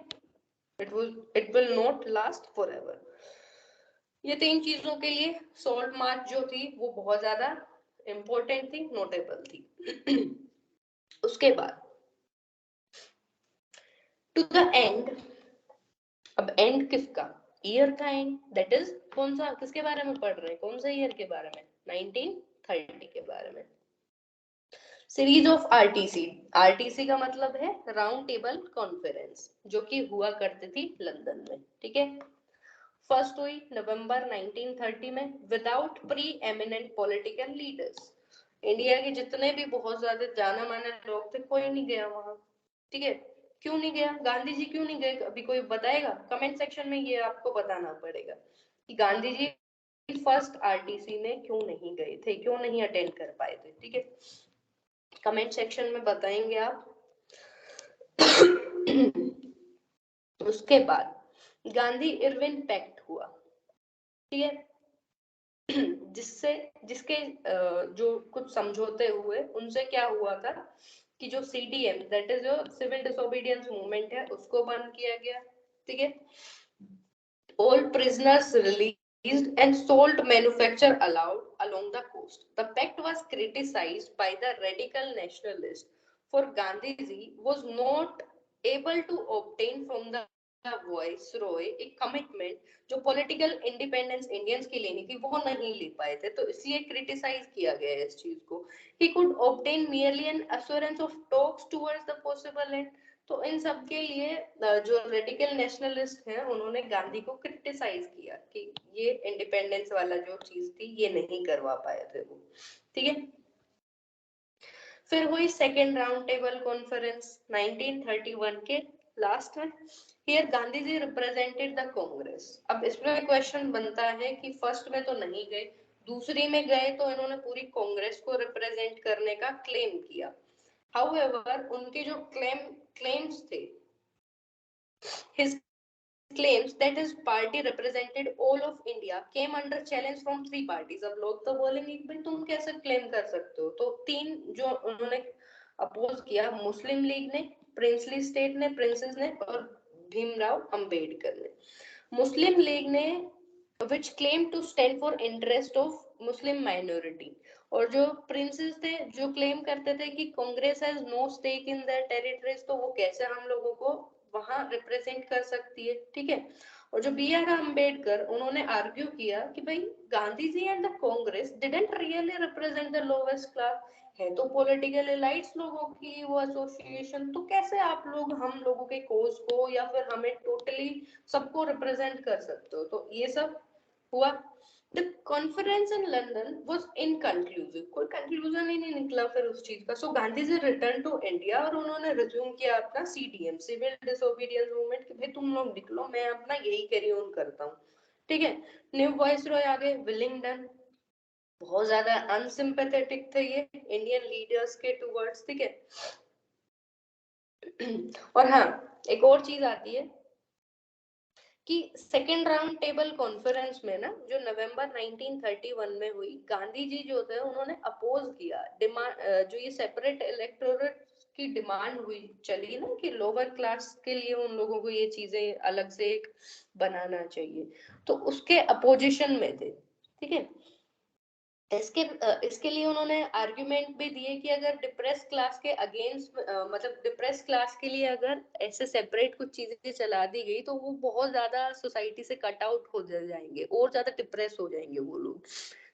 it will not last forever। ये तीन चीजों के लिए सॉल्ट मार्क जो थी वो बहुत ज्यादा इंपॉर्टेंट थी, नोटेबल थी। उसके बाद टू द एंड, अब एंड किसका, ईयर का एंड, दैट इज कौन सा, किसके बारे में पढ़ रहे हैं, कौन सा ईयर के बारे में, 1930 के बारे में। सीरीज ऑफ आरटीसी, आरटीसी का मतलब है राउंड टेबल कॉन्फ्रेंस, जो कि हुआ करती थी लंदन में। ठीक है, फर्स्ट हुई नवंबर 1930 में, without pre eminent political leaders. India के जितने भी बहुत ज्यादा जाना माने लोग थे, कोई नहीं गया वहां। ठीक है, क्यों नहीं गया, गांधी जी क्यों नहीं गए, अभी कोई बताएगा कमेंट सेक्शन में, ये आपको बताना पड़ेगा कि गांधी जी फर्स्ट आरटीसी में क्यों नहीं गए थे, क्यों नहीं अटेंड कर पाए थे। ठीक है, कमेंट सेक्शन में बताएंगे आप। उसके बाद गांधी इरविन पैक्ट हुआ। ठीक है, जिसके जो कुछ समझौते हुए, उनसे क्या हुआ था कि जो सीडीएम, दैट इज जो सिविल डिसोबीडियंस मूवमेंट है, उसको बंद किया गया। ठीक है, all prisoners released and salt manufacture allowed along the coast. The pact was criticized by the radical nationalists, for Gandhiji was not able to obtain from the Viceroy a commitment जो पॉलिटिकल इंडिपेंडेंस इंडियंस की लेनी थी, वो नहीं ले पाए थे, तो इसलिए क्रिटिसाइज किया गया है इस चीज को। He could obtain merely an assurance of talks towards the possible end। तो इन सब के लिए जो रेडिकल नेशनलिस्ट हैं, उन्होंने गांधी को क्रिटिसाइज किया कि ये इंडिपेंडेंस वाला जो चीज थी ये नहीं करवा पाए थे वो। ठीक है, फिर हुई सेकेंड राउंड टेबल कॉन्फ्रेंस 1931 के लास्ट में। Here Gandhi ji represented the Congress. अब इसमें क्वेश्चन बनता है कि फर्स्ट में तो नहीं गए, दूसरी में गए तो इन्होंने पूरी कांग्रेस को रिप्रेजेंट करने का क्लेम किया। However, उनके जो claims थे, his claims that his party represented all of India came under challenge from three parties। अब लोग तो बोलेंगे कि भाई तुम कैसे क्लेम कर सकते हो, तो तीन जो उन्होंने अपोज किया, मुस्लिम लीग ने, प्रिंसली स्टेट ने, प्रिंसेस ने, और भीमराव अंबेडकर ने। मुस्लिम लीग ने which claimed to stand for interest of Muslim minority, और जो प्रिंसेस थे जो क्लेम करते थे कि Congress has no stake in their territories, तो वो कैसे हम लोगों को वहां रिप्रेजेंट कर सकती है। ठीक है, और जो बी आर अम्बेडकर, उन्होंने आर्ग्यू किया कि भाई Gandhi ji and the Congress didn't really represent the lowest class, है तो पॉलिटिकल एलाइट्स लोगों की वो एसोसिएशन, तो कैसे आप लोग हम लोगों के कोज को या फिर हमें टोटली सबको रिप्रेजेंट कर सकते हो। तो ये सब हुआ। The conference in London was inconclusive, कोई कंक्लूजन ही नहीं निकला फिर उस चीज का। सो Gandhi ji return to India और उन्होंने रिज्यूम किया अपना सीडीएम, सिविल डिसोबीडियंस मूवमेंट, कि भाई तुम लोग निकलो, मैं अपना यही कैरी ऑन करता हूँ। ठीक है, न्यू वॉइसरॉय आ गए, विलिंगडन, बहुत ज्यादा अनसिंपैथेटिक थे ये इंडियन लीडर्स के टुवर्ड्स। ठीक है, और हाँ, एक और चीज आती है कि सेकेंड राउंड टेबल कॉन्फ्रेंस में ना, जो नवंबर 1931 में हुई, गांधी जी जो थे उन्होंने अपोज किया डिमांड, जो ये सेपरेट इलेक्टोरेट की डिमांड हुई चली ना, कि लोअर क्लास के लिए उन लोगों को ये चीजें अलग से एक बनाना चाहिए, तो उसके अपोजिशन में थे। ठीक है, इसके लिए उन्होंने आर्गुमेंट भी दिए कि अगर डिप्रेस क्लास के अगेंस्ट, मतलब डिप्रेस क्लास के लिए अगर ऐसे सेपरेट कुछ चीजें चला दी गई, तो वो बहुत ज्यादा सोसाइटी से कट आउट हो जाएंगे और ज्यादा डिप्रेस हो जाएंगे वो लोग।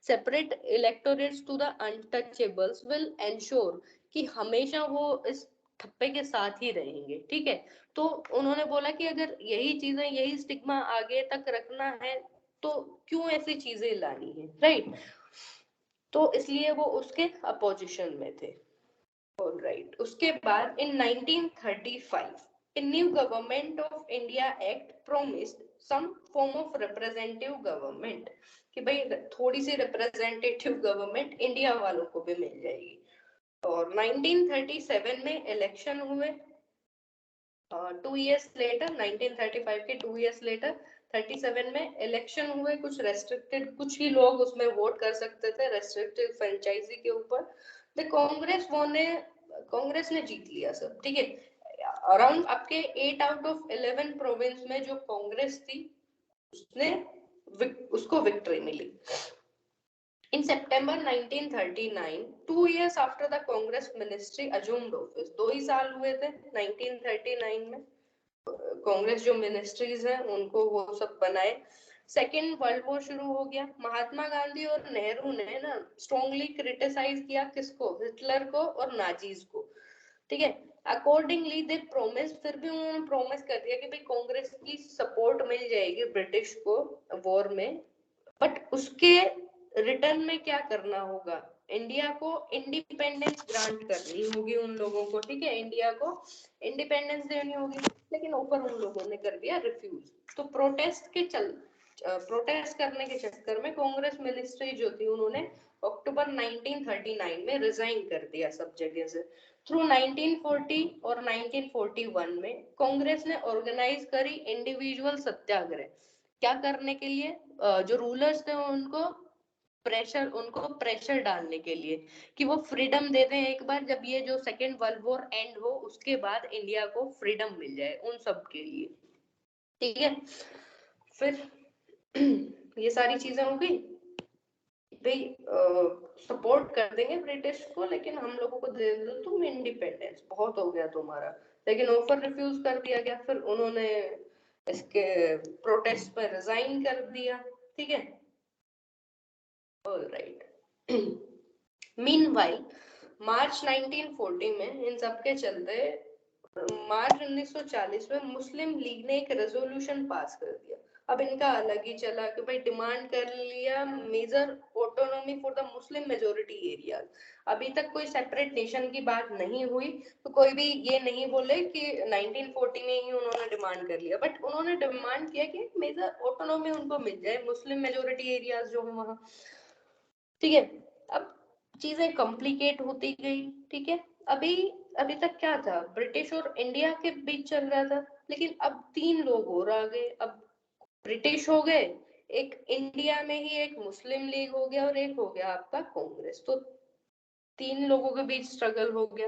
Separate electorates to the untouchables will ensure कि हमेशा वो इस ठप्पे के साथ ही रहेंगे। ठीक है, तो उन्होंने बोला कि अगर यही चीजें, यही स्टिग्मा आगे तक रखना है, तो क्यों ऐसी चीजें लानी है, राइट। तो इसलिए वो उसके अपोजिशन में थे। ऑलराइट, उसके बाद इन 1935 a new government of India act promised some form of representative government, कि भाई थोड़ी सी रिप्रेजेंटेटिव गवर्नमेंट इंडिया वालों को भी मिल जाएगी। और 1937 में इलेक्शन हुए, 2 years later 1935 के 2 years later 37 में इलेक्शन हुए, कुछ रेस्ट्रिक्टेड, कुछ ही लोग उसमें वोट कर सकते थे रेस्ट्रिक्टेड फ्रेंचाइजी के ऊपर। द कांग्रेस ने जीत लिया सब, ठीक है। अराउंड आपके 8 आउट ऑफ 11 प्रोविंस में जो कांग्रेस थी उसने उसको victory milli. In September 1939, 2 years after the Congress ministry assumed office, 2 ही साल हुए थे 1939 में कांग्रेस जो मिनिस्ट्रीज हैं उनको वो सब बनाए। सेकेंड वर्ल्ड वॉर शुरू हो गया। महात्मा गांधी और नेहरू ने ना स्ट्रॉन्गली क्रिटिसाइज किया किसको, हिटलर को और नाजीज को, ठीक है। अकॉर्डिंगली दे प्रोमिस, फिर भी उन्होंने प्रोमिस कर दिया कि भाई कांग्रेस की सपोर्ट मिल जाएगी ब्रिटिश को वॉर में, बट उसके रिटर्न में क्या करना होगा, इंडिया को इंडिपेंडेंस ग्रांट करनी होगी उन लोगों को, ठीक है, इंडिया को इंडिपेंडेंस देनी होगी। लेकिन ऊपर उन लोगों ने कर दिया रिफ्यूज। तो प्रोटेस्ट करने के चक्कर में कांग्रेस मिनिस्ट्री जो थी उन्होंने अक्टूबर 1939 में रिजाइन कर दिया सब जगह से। थ्रू 1940 और 1941 में कांग्रेस ने ऑर्गेनाइज करी इंडिविजुअल सत्याग्रह। क्या करने के लिए, जो रूलर्स थे उनको प्रेशर डालने के लिए कि वो फ्रीडम दे दें एक बार, जब ये जो सेकेंड वर्ल्ड वॉर एंड हो उसके बाद इंडिया को फ्रीडम मिल जाए उन सब के लिए, ठीक है। फिर ये सारी चीजें हो गई भाई, सपोर्ट कर देंगे ब्रिटिश को लेकिन हम लोगों को दे दो तुम इंडिपेंडेंस, बहुत हो गया तुम्हारा। लेकिन ऑफर रिफ्यूज कर दिया गया, फिर उन्होंने इसके प्रोटेस्ट पर रिजाइन कर दिया, ठीक है। ऑलराइट। मीनवाइल मार्च 1940 में इन सब के चलते मार्च 1940 में मुस्लिम लीग ने एक रेजोल्यूशन पास कर दिया। अब इनका अलग ही चला कि भाई डिमांड कर लिया major autonomy for the Muslim majority areas. अभी तक कोई सेपरेट नेशन की बात नहीं हुई, तो कोई भी ये नहीं बोले कि 1940 में ही उन्होंने डिमांड कर लिया, बट उन्होंने डिमांड किया कि मेजर ऑटोनॉमी उनको मिल जाए मुस्लिम मेजोरिटी एरियाज जो है वहां, ठीक है। अब चीजें कॉम्प्लिकेट होती गई, ठीक है। अभी अभी तक क्या था, ब्रिटिश और इंडिया के बीच चल रहा था, लेकिन अब 3 लोग और आ गए। अब ब्रिटिश हो गए, एक इंडिया में ही एक मुस्लिम लीग हो गया और एक हो गया आपका कांग्रेस, तो 3 लोगों के बीच स्ट्रगल हो गया।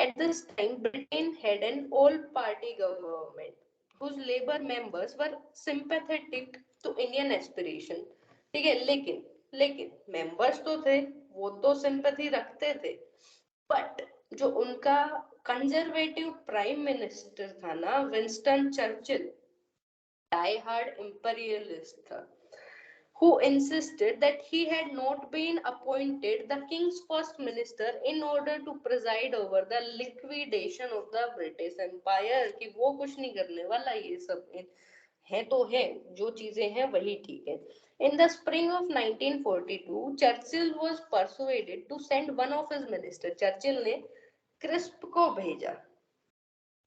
At this time Britain had an all party government whose labor members were sympathetic to Indian aspiration, ठीक है। लेकिन लेकिन मेंबर्स तो थे, वो तो सिंपैथी रखते थे, बट जो उनका कंजर्वेटिव प्राइम मिनिस्टर था ना Winston Churchill, die hard imperialist था, who insisted that he had not been appointed the king's first minister in order to preside over the liquidation of the British Empire, कि वो कुछ नहीं करने वाला, ये सब है तो है, जो चीजें हैं वही ठीक है। In the spring of 1942, Churchill was persuaded to send one of his ministers. Churchill ने क्रिस्प को भेजा।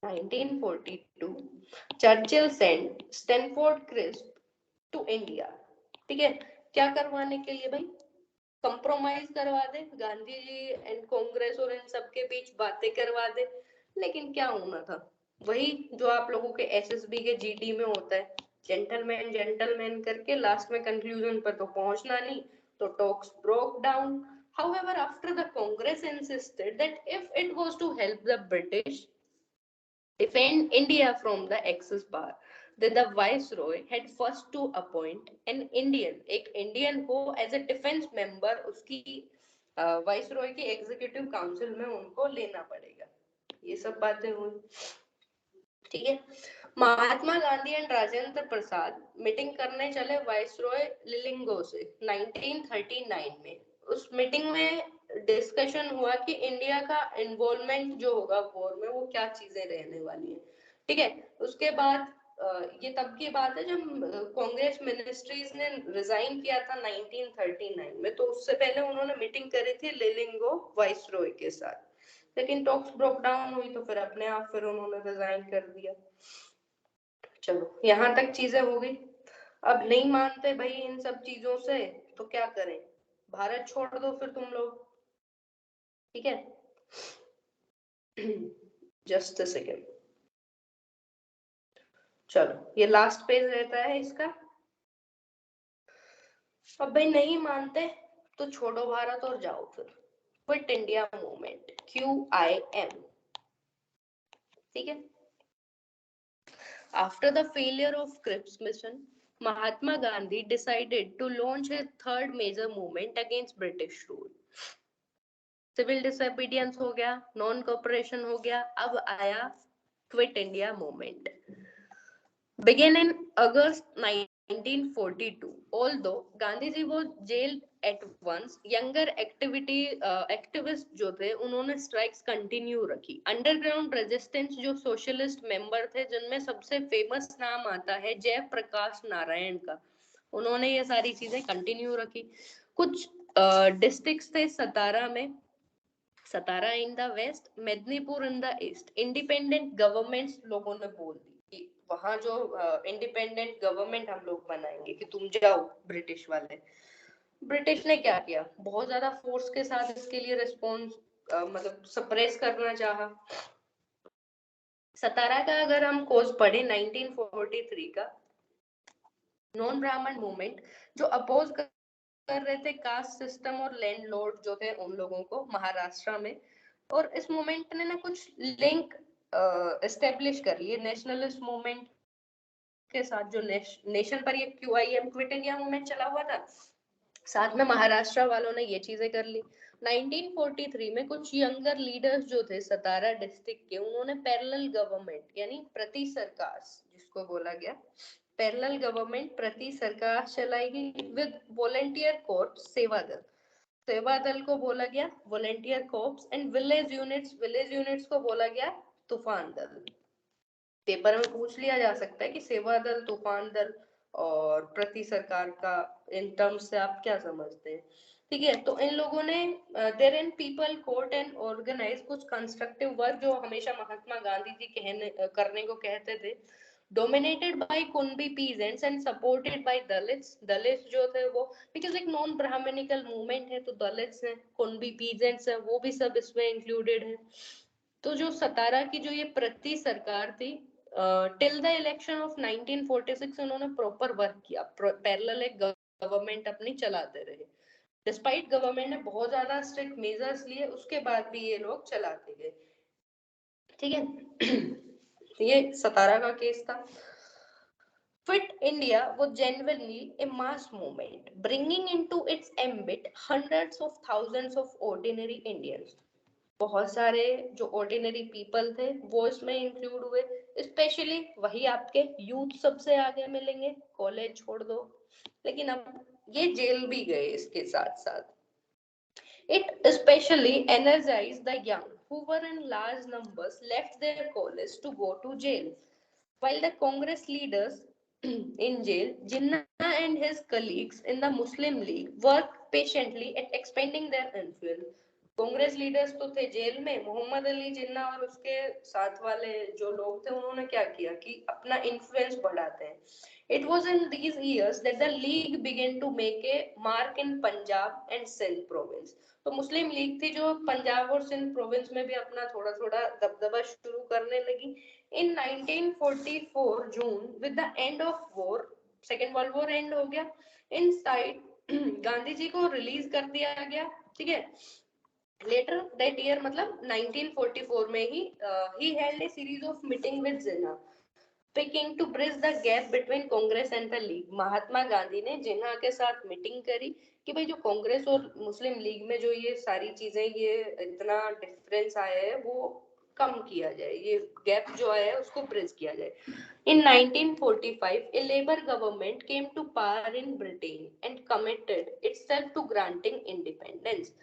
1942, Churchill sent Stanford Crisp to India, ठीक है। क्या करवाने के लिए भाई, कंप्रोमाइज करवा दे, गांधी जी एंड कांग्रेस और इन सब के बीच बातें करवा दे। लेकिन क्या होना था, वही जो आप लोगों के एसएसबी के जीडी में होता है, जेंटलमैन जेंटलमैन करके लास्ट में कंक्लूजन पर तो पहुंचना नहीं, तो talks broke down. However, after the Congress insisted that if it was to help the British defend India from the Axis power, then the Viceroy had first to appoint an Indian, एक इंडियन को एज ए डिफेंस मेंबर उसकी वाइसरॉय की एग्जीक्यूटिव काउंसिल में उनको लेना पड़ेगा। ये सब बातें हुई, ठीक है। महात्मा गांधी एंड राजेंद्र प्रसाद मीटिंग करने चले वाइसरॉय लिलिंगो से 1939 में। उस मीटिंग में डिस्कशन हुआ कि इंडिया का इन्वॉल्वमेंट जो होगा वॉर में वो क्या चीजें रहने वाली है, ठीक है। उसके बाद ये तब की बात है जब कांग्रेस मिनिस्ट्रीज ने रिजाइन किया था 1939 में, तो उससे पहले उन्होंने मीटिंग करी थी लिलिंगो वाइसरॉय के साथ, लेकिन टॉक्स ब्रोक डाउन हुई तो फिर अपने आप फिर उन्होंने रिजाइन कर दिया। चलो यहाँ तक चीजें हो गई। अब नहीं मानते भाई इन सब चीजों से तो क्या करें, भारत छोड़ दो फिर तुम लोग, ठीक है। Just a second. चलो ये लास्ट पेज रहता है इसका। अब भाई नहीं मानते तो छोड़ो भारत और जाओ फिर क्विट इंडिया मूवमेंट, QIM, ठीक है। After the failure of Cripps mission, Mahatma Gandhi decided to launch his third major movement against British rule. Civil disobedience हो गया, नॉन कॉपरेशन हो गया, अब आया quit India movement. Began in August 1942. Although Gandhi was jailed at once, younger activists जो थे उन्होंने स्ट्राइक्स कंटिन्यू रखी। अंडरग्राउंड रेजिस्टेंस जो सोशलिस्ट मेंबर थे, जिनमें सबसे फेमस नाम आता है जयप्रकाश नारायण का, उन्होंने ये सारी चीजें कंटिन्यू रखी। कुछ डिस्ट्रिक्ट्स थे सतारा में, Satara in the west, Medinipur in the east, independent governments लोगों ने बोल दी कि वहां जो इंडिपेंडेंट गवर्नमेंट हम लोग बनाएंगे कि तुम जाओ ब्रिटिश वाले। ब्रिटिश ने क्या किया, बहुत ज्यादा फोर्स के साथ इसके लिए रिस्पॉन्स मतलब सप्रेस करना चाहा। सतारा का अगर हम कोर्स पढ़े 1943 का, नॉन ब्राह्मण मूवमेंट जो अपोज कर रहे थे कास्ट सिस्टम और लैंड लॉर्ड जो थे उन लोगों को महाराष्ट्र में, और इस मूवमेंट ने ना कुछ लिंक एस्टेब्लिश कर लिए नेशनलिस्ट मूवमेंट के साथ, जो नेशन पर ये QIM क्विट इंडिया मूवमेंट चला हुआ था, साथ में महाराष्ट्र वालों ने ये चीजें कर ली। 1943 में कुछ यंगर लीडर्स जो थे सतारा डिस्ट्रिक्ट के, उन्होंने पैरेलल गवर्नमेंट यानी प्रति सरकार जिसको बोला गया, पैरेलल गवर्नमेंट प्रति सरकार चलाई गई विद वॉलंटियर कोर्प्स, सेवा दल, सेवा दल को बोला गया volunteer corpse, and village units को बोला गया तूफान दल। पेपर में पूछ लिया जा सकता है कि सेवा दल, तूफान दल और प्रति सरकार का इन टर्म्स से आप क्या समझते हैं, ठीक है। तो इन लोगों ने there in people court and organise कुछ कंस्ट्रक्टिव वर्क जो हमेशा महात्मा गांधी जी करने को कहते थे, dominated by Kunbi peasants and supported by Dalits। दलित जो थे वो, बिकॉज एक नॉन ब्राह्मणिकल मूवमेंट है तो दलित्स हैं, कुनबी पीजेंट्स हैं, वो भी सब इसमें इंक्लूडेड है। तो जो सतारा की जो ये प्रति सरकार थी, टिल द इलेक्शन ऑफ 1946 उन्होंने प्रॉपर वर्क किया, पैरेलल एक गवर्नमेंट अपनी चलाते रहे। डिस्पाइट गवर्नमेंट ने बहुत ज्यादा स्ट्रिक्ट मेजर्स लिए, उसके बाद भी ये लोग चलाते गए, ठीक है। ये सतारा का केस था। Fit India was genuinely a mass movement, bringing into its ambit hundreds of thousands of ordinary Indians। बहुत सारे जो ऑर्डिनरी पीपल थे वो इसमें इंक्लूड हुए, स्पेशली वही आपके यूथ सबसे आगे मिलेंगे, कॉलेज छोड़ दो, लेकिन अब ये जेल भी गए इसके साथ साथ। It especially energized the young who were in large numbers left their college to go to jail, while the Congress leaders in jail, Jinnah and his colleagues in the Muslim League worked patiently at expanding their influence। Congress leaders तो थे जेल में, मोहम्मद अली जिन्ना और उसके साथ वाले जो लोग थे उन्होंने क्या किया कि अपना इन्फ्लुएंस बढ़ाते हैं। It was in these years that the league began to make a mark in Punjab and Sindh province। तो मुस्लिम लीग थी जो पंजाब और सिंध प्रोविंस में भी अपना थोड़ा थोड़ा दबदबा शुरू करने लगी। In 1944 June, with the end of war, second world war and हो गया, इन साइड गांधी जी को रिलीज कर दिया गया, ठीक है। लेटर दैट ईयर मतलब 1944 में ही held a series of meeting with Jinnah, picking to bridge the gap between Congress and the league. Mahatma Gandhi ने जिन्ना के साथ मीटिंग करी कि भाई जो कांग्रेस और मुस्लिम लीग में जो ये सारी चीजें, ये इतना डिफरेंस आया है वो कम किया जाए, ये गैप जो आया है उसको ब्रिज किया जाए। In 1945, a Labour government came to power in Britain and committed itself to granting independence।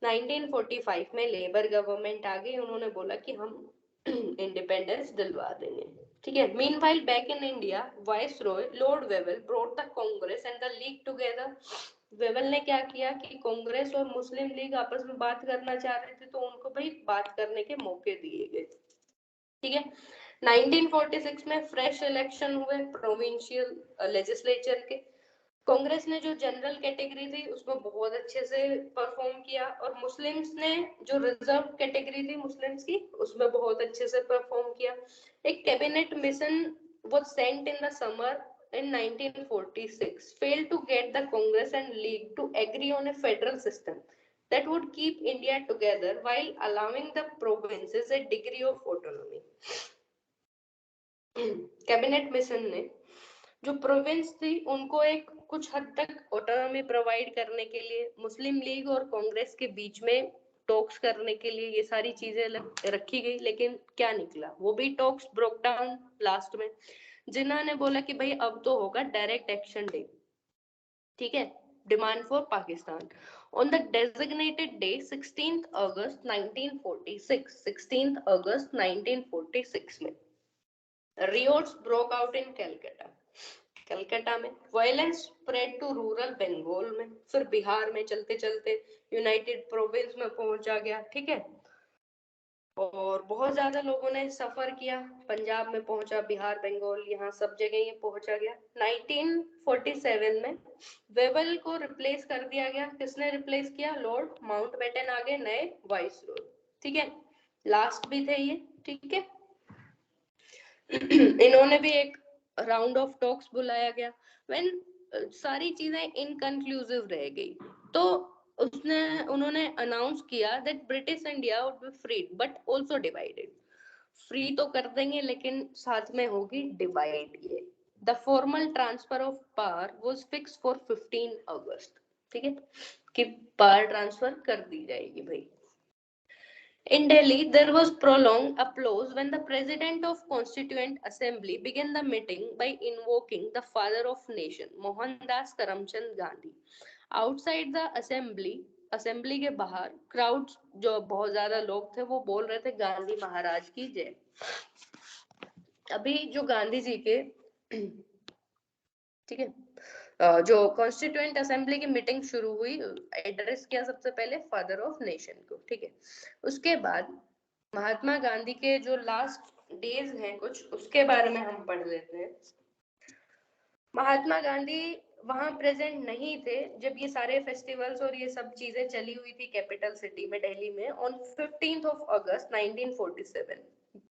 1945 में लेबर गवर्नमेंट आ गई, उन्होंने बोला कि हम इंडिपेंडेंस दिलवा देंगे, ठीक है। Meanwhile back in India, viceroy Lord Wavell brought the Congress and the league together. Wavell ने क्या किया कि कांग्रेस और मुस्लिम लीग आपस में बात करना चाह रहे थे तो उनको भाई बात करने के मौके दिए गए, ठीक है। 1946 में फ्रेश इलेक्शन हुए प्रोविंशियल लेजिस्लेचर के। कांग्रेस ने जो जनरल कैटेगरी थी उसमें बहुत अच्छे से परफॉर्म किया, और मुस्लिम्स ने जो रिजर्व कैटेगरी थी मुस्लिम्स की उसमें बहुत अच्छे से परफॉर्म किया। एक cabinet mission was sent in the summer in 1946 failed to get the Congress and League to agree on a federal system that would keep India together while allowing the provinces a degree of autonomy. Cabinet mission ने जो प्रोविंस थी उनको एक कुछ हद तक ऑटोनॉमी प्रोवाइड करने के लिए मुस्लिम लीग और कांग्रेस के बीच में टॉक्स करने के लिए ये सारी चीजें रखी गई, लेकिन क्या निकला, वो भी टॉक्स ब्रोक डाउन लास्ट में। जिन्ना ने बोला कि भाई अब तो होगा डायरेक्ट एक्शन डे, ठीक है, demand for Pakistan. On the designated day 16th August 1946, 16th अगस्त 1946 में riots broke out in Calcutta, Calcutta में। Violence spread to rural Bengal में, फिर बिहार में चलते चलते यूनाइटेड प्रोविंस में पहुंचा गया, ठीक है, और बहुत ज्यादा लोगों ने सफर किया, पंजाब में पहुंचा, बिहार, बंगाल, यहाँ सब जगह ये पहुंचा गया। 1947 में वेबल को रिप्लेस कर दिया गया। किसने रिप्लेस किया? लॉर्ड माउंटबेटन आ गए नए वाइसरॉय, ठीक है, लास्ट भी थे ये, ठीक है। इन्होंने भी एक राउंड ऑफ टॉक्स बुलाया गया। व्हेन सारी चीजें इनकंक्लूसिव रह गई तो उन्होंने अनाउंस किया that British India would be freed but also divided. Free तो कर देंगे लेकिन साथ में होगी डिवाइड। ये the formal transfer of power was fix for 15 अगस्त, ठीक है, कि पावर ट्रांसफर कर दी जाएगी भाई। In Delhi, there was prolonged applause when the President of Constituent Assembly began the meeting by invoking the Father of Nation, Mohandas Karamchand Gandhi. Outside the assembly के बाहर crowds जो बहुत ज्यादा लोग थे वो बोल रहे थे गांधी महाराज की जय। अभी जो गांधी जी के ठीक है जो कॉन्स्टिट्यूएंट असेंबली की मीटिंग शुरू हुई, एड्रेस किया सबसे पहले फादर ऑफ नेशन को, ठीक है। उसके बाद महात्मा गांधी के जो लास्ट डेज हैं कुछ, उसके बारे में हम पढ़ लेते हैं। महात्मा गांधी वहां प्रेजेंट नहीं थे जब ये सारे फेस्टिवल्स और ये सब चीजें चली हुई थी कैपिटल सिटी में, दिल्ली में, ऑन 15th of August 1947।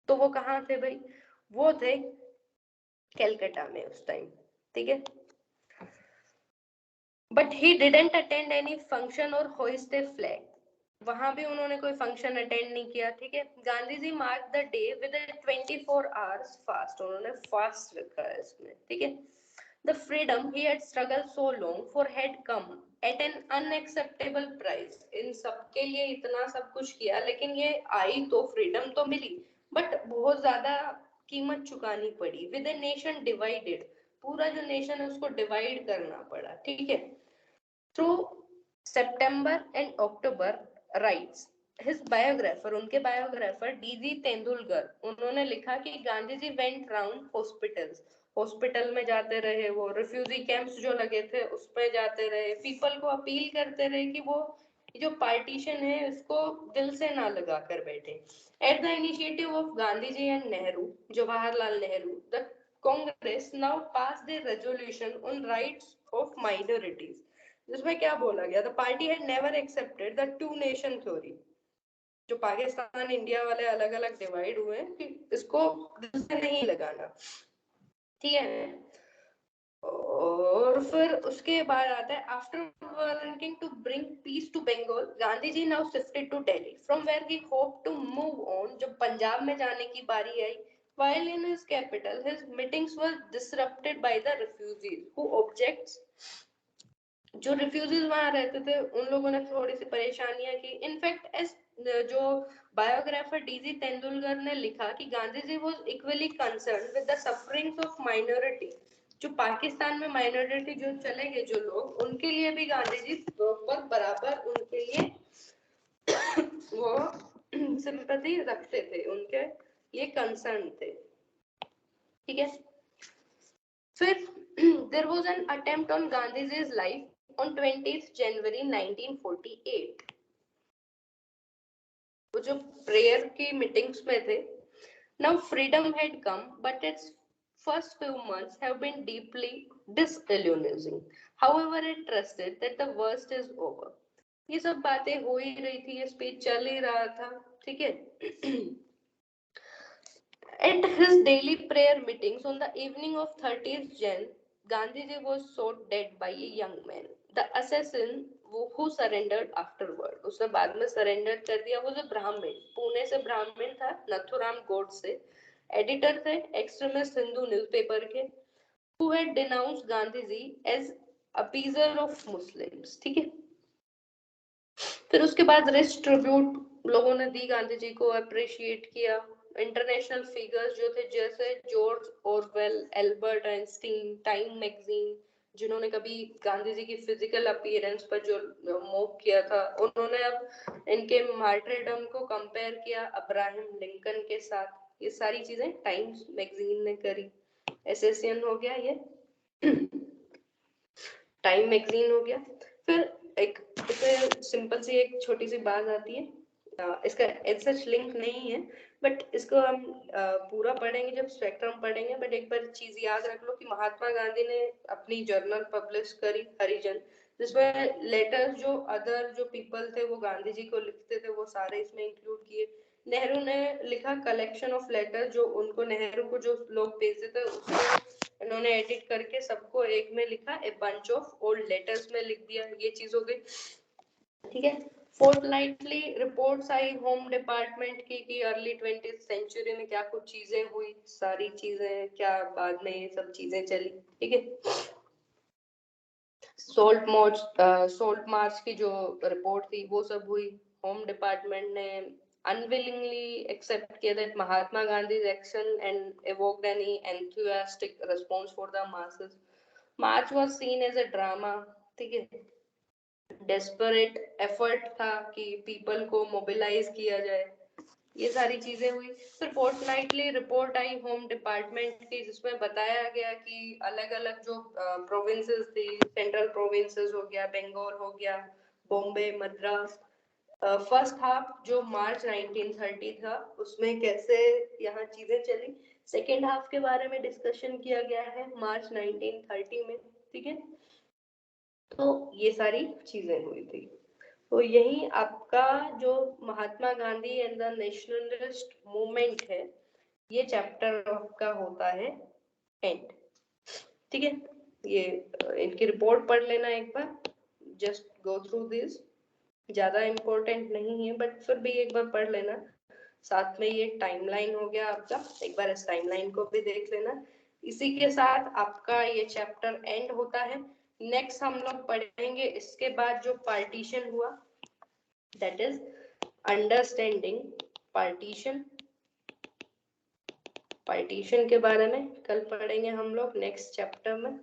तो वो कहाँ थे भाई? वो थे कलकत्ता में उस टाइम, ठीक है। But he didn't attend any function और होइस्ट ए फ्लैग। वहां भी उन्होंने कोई फंक्शन अटेंड नहीं किया, ठीक है। Gandhi ji mark the day with 24 hours fast, उन्होंने फास्ट रखा है इसमें, ठीक है। The freedom he had struggle so long for had come at an unacceptable price. इन सबके लिए इतना सब कुछ किया लेकिन ये आई तो, फ्रीडम तो मिली बट बहुत ज्यादा कीमत चुकानी पड़ी। विद ए नेशन डिवाइडेड, पूरा जो नेशन है उसको डिवाइड करना पड़ा, ठीक है। Through September and October rights his biographer, उनके बायोग्राफर डीजी तेंदुलकर, उन्होंने लिखा कि गांधी जी वेंट राउंड हॉस्पिटल्स, हॉस्पिटल में जाते रहे, वो रिफ्यूजी कैंप्स जो लगे थे उस पे जाते रहे, पीपल को अपील करते रहे कि वो जो पार्टीशन है उसको दिल से ना लगा कर बैठे। At the initiative of Gandhi ji and Nehru, Jawaharlal Nehru, the Congress now pass the resolution on rights of minorities, जिसमें क्या बोला गया? The party had never accepted the two nation theory. जो पाकिस्तान इंडिया वाले अलग अलग डिवाइड हुए कि इसको दिल से नहीं लगाना, ठीक है। और फिर उसके बाद आता है after volunteering to bring peace to Bengal, Gandhi ji now shifted to Delhi from where he hope to move on. जब पंजाब में जाने की बारी आई, while in his capital his meetings were disrupted by the refugees who objects। जो रिफ्यूजीज वहां रहते थे उन लोगों ने थोड़ी सी परेशानियां की। इनफैक्ट एस जो बायोग्राफर डीजी तेंदुलकर ने लिखा कि Gandhi ji was equally concern with the sufferings of minority. जो पाकिस्तान में माइनॉरिटी जो चले गए जो लोग, उनके लिए भी गांधी जी प्रॉपर बराबर उनके लिए वो सिंपैथी रखते थे, उनके लिए कंसर्न थे, ठीक है। फिर there was an attempt on Gandhi's life on 20th January 1948। वो जो प्रेयर की मीटिंग्स में थे। Now freedom had come, but its first few months have been deeply disillusioning. However, it trusted that the worst is over। ये सब बातें हो ही रही थी, ये स्पीच चल ही रहा था, ठीक है। At his daily prayer meetings on the evening of 30th Jan, Gandhiji was shot dead by a young man. The assassin who surrendered afterward, उसने बाद में surrender कर दिया, was a Brahmin, पुणे से Brahmin था, नथुराम गोडसे, एडिटर थे extremist हिंदू न्यूज़पेपर के, who had denounced Gandhiji as appeaser of Muslims. ठीक है, फिर उसके बाद रिस्ट ट्रिब्यूट लोगों ने दी गांधी जी को, अप्रिशिएट किया। इंटरनेशनल फिगर्स जो थे जैसे George Orwell, Albert Einstein, time magazine, जिन्होंने कभी गांधी जी की फिजिकल अपीयरेंस पर जो मोक किया था, उन्होंने अब इनके मार्टरडम को कंपेयर किया अब्राहम लिंकन के साथ। ये सारी चीजें टाइम्स मैगजीन ने करी। एसेसियन हो गया ये, टाइम मैगजीन हो गया। फिर एक इसमें सिंपल सी एक छोटी सी बात आती है, इसका सच लिंक नहीं है, बट इसको हम पूरा पढ़ेंगे जब स्पेक्ट्रम पढ़ेंगे। बट एक बार चीज याद रख लो कि महात्मा गांधी ने अपनी जर्नल पब्लिश करी हरिजन, जिसमें लेटर्स जो अदर जो पीपल थे वो गांधी जी को लिखते थे, वो सारे इसमें इंक्लूड किए। नेहरू ने लिखा कलेक्शन ऑफ लेटर, जो उनको नेहरू को जो लोग भेजते थे उसको इन्होंने एडिट करके सबको एक में लिखा, a bunch of old letters में लिख दिया। ये चीज हो गई, ठीक है। फोर्टनाइटली रिपोर्ट्स आई होम डिपार्टमेंट की कि अर्ली 20th सेंचुरी में क्या कुछ चीजें हुई, सारी चीजें क्या बाद में ये सब चीजें चली, ठीक है। सोल्ट मार्च की जो रिपोर्ट थी वो सब हुई। होम डिपार्टमेंट ने unwillingly accept किया that Mahatma Gandhi's action and evoked any enthusiastic response for the masses. March was seen as a drama, ठीक है, डेस्परेट एफर्ट था कि पीपल को मोबिलाइज किया जाए, ये सारी चीजें हुई। फिर फोर्टनाइटली रिपोर्ट आई होम डिपार्टमेंट की, जिसमें बताया गया कि अलग अलग जो प्रोविंसेस थी, सेंट्रल प्रोविंसेस हो गया, बंगाल हो गया, बॉम्बे, मद्रास, फर्स्ट हाफ जो मार्च 1930 था उसमें कैसे यहाँ चीजें चली। सेकेंड हाफ के बारे में डिस्कशन किया गया है मार्च 1930 में, ठीक है। तो ये सारी चीजें हुई थी। तो यही आपका जो Mahatma Gandhi and the nationalist movement है, ये चैप्टर आपका होता है एंड, ठीक है। ये इनकी रिपोर्ट पढ़ लेना एक बार, जस्ट गो थ्रू दिस, ज्यादा इम्पोर्टेंट नहीं है बट फिर भी एक बार पढ़ लेना। साथ में ये टाइमलाइन हो गया आपका, एक बार इस टाइमलाइन को भी देख लेना। इसी के साथ आपका ये चैप्टर एंड होता है। नेक्स्ट हम लोग पढ़ेंगे इसके बाद जो पार्टीशन हुआ, that is understanding partition. Partition के बारे में कल पढ़ेंगे हम लोग नेक्स्ट चैप्टर में।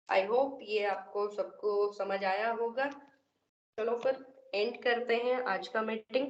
आई होप ये आपको सबको समझ आया होगा। चलो फिर एंड करते हैं आज का मीटिंग।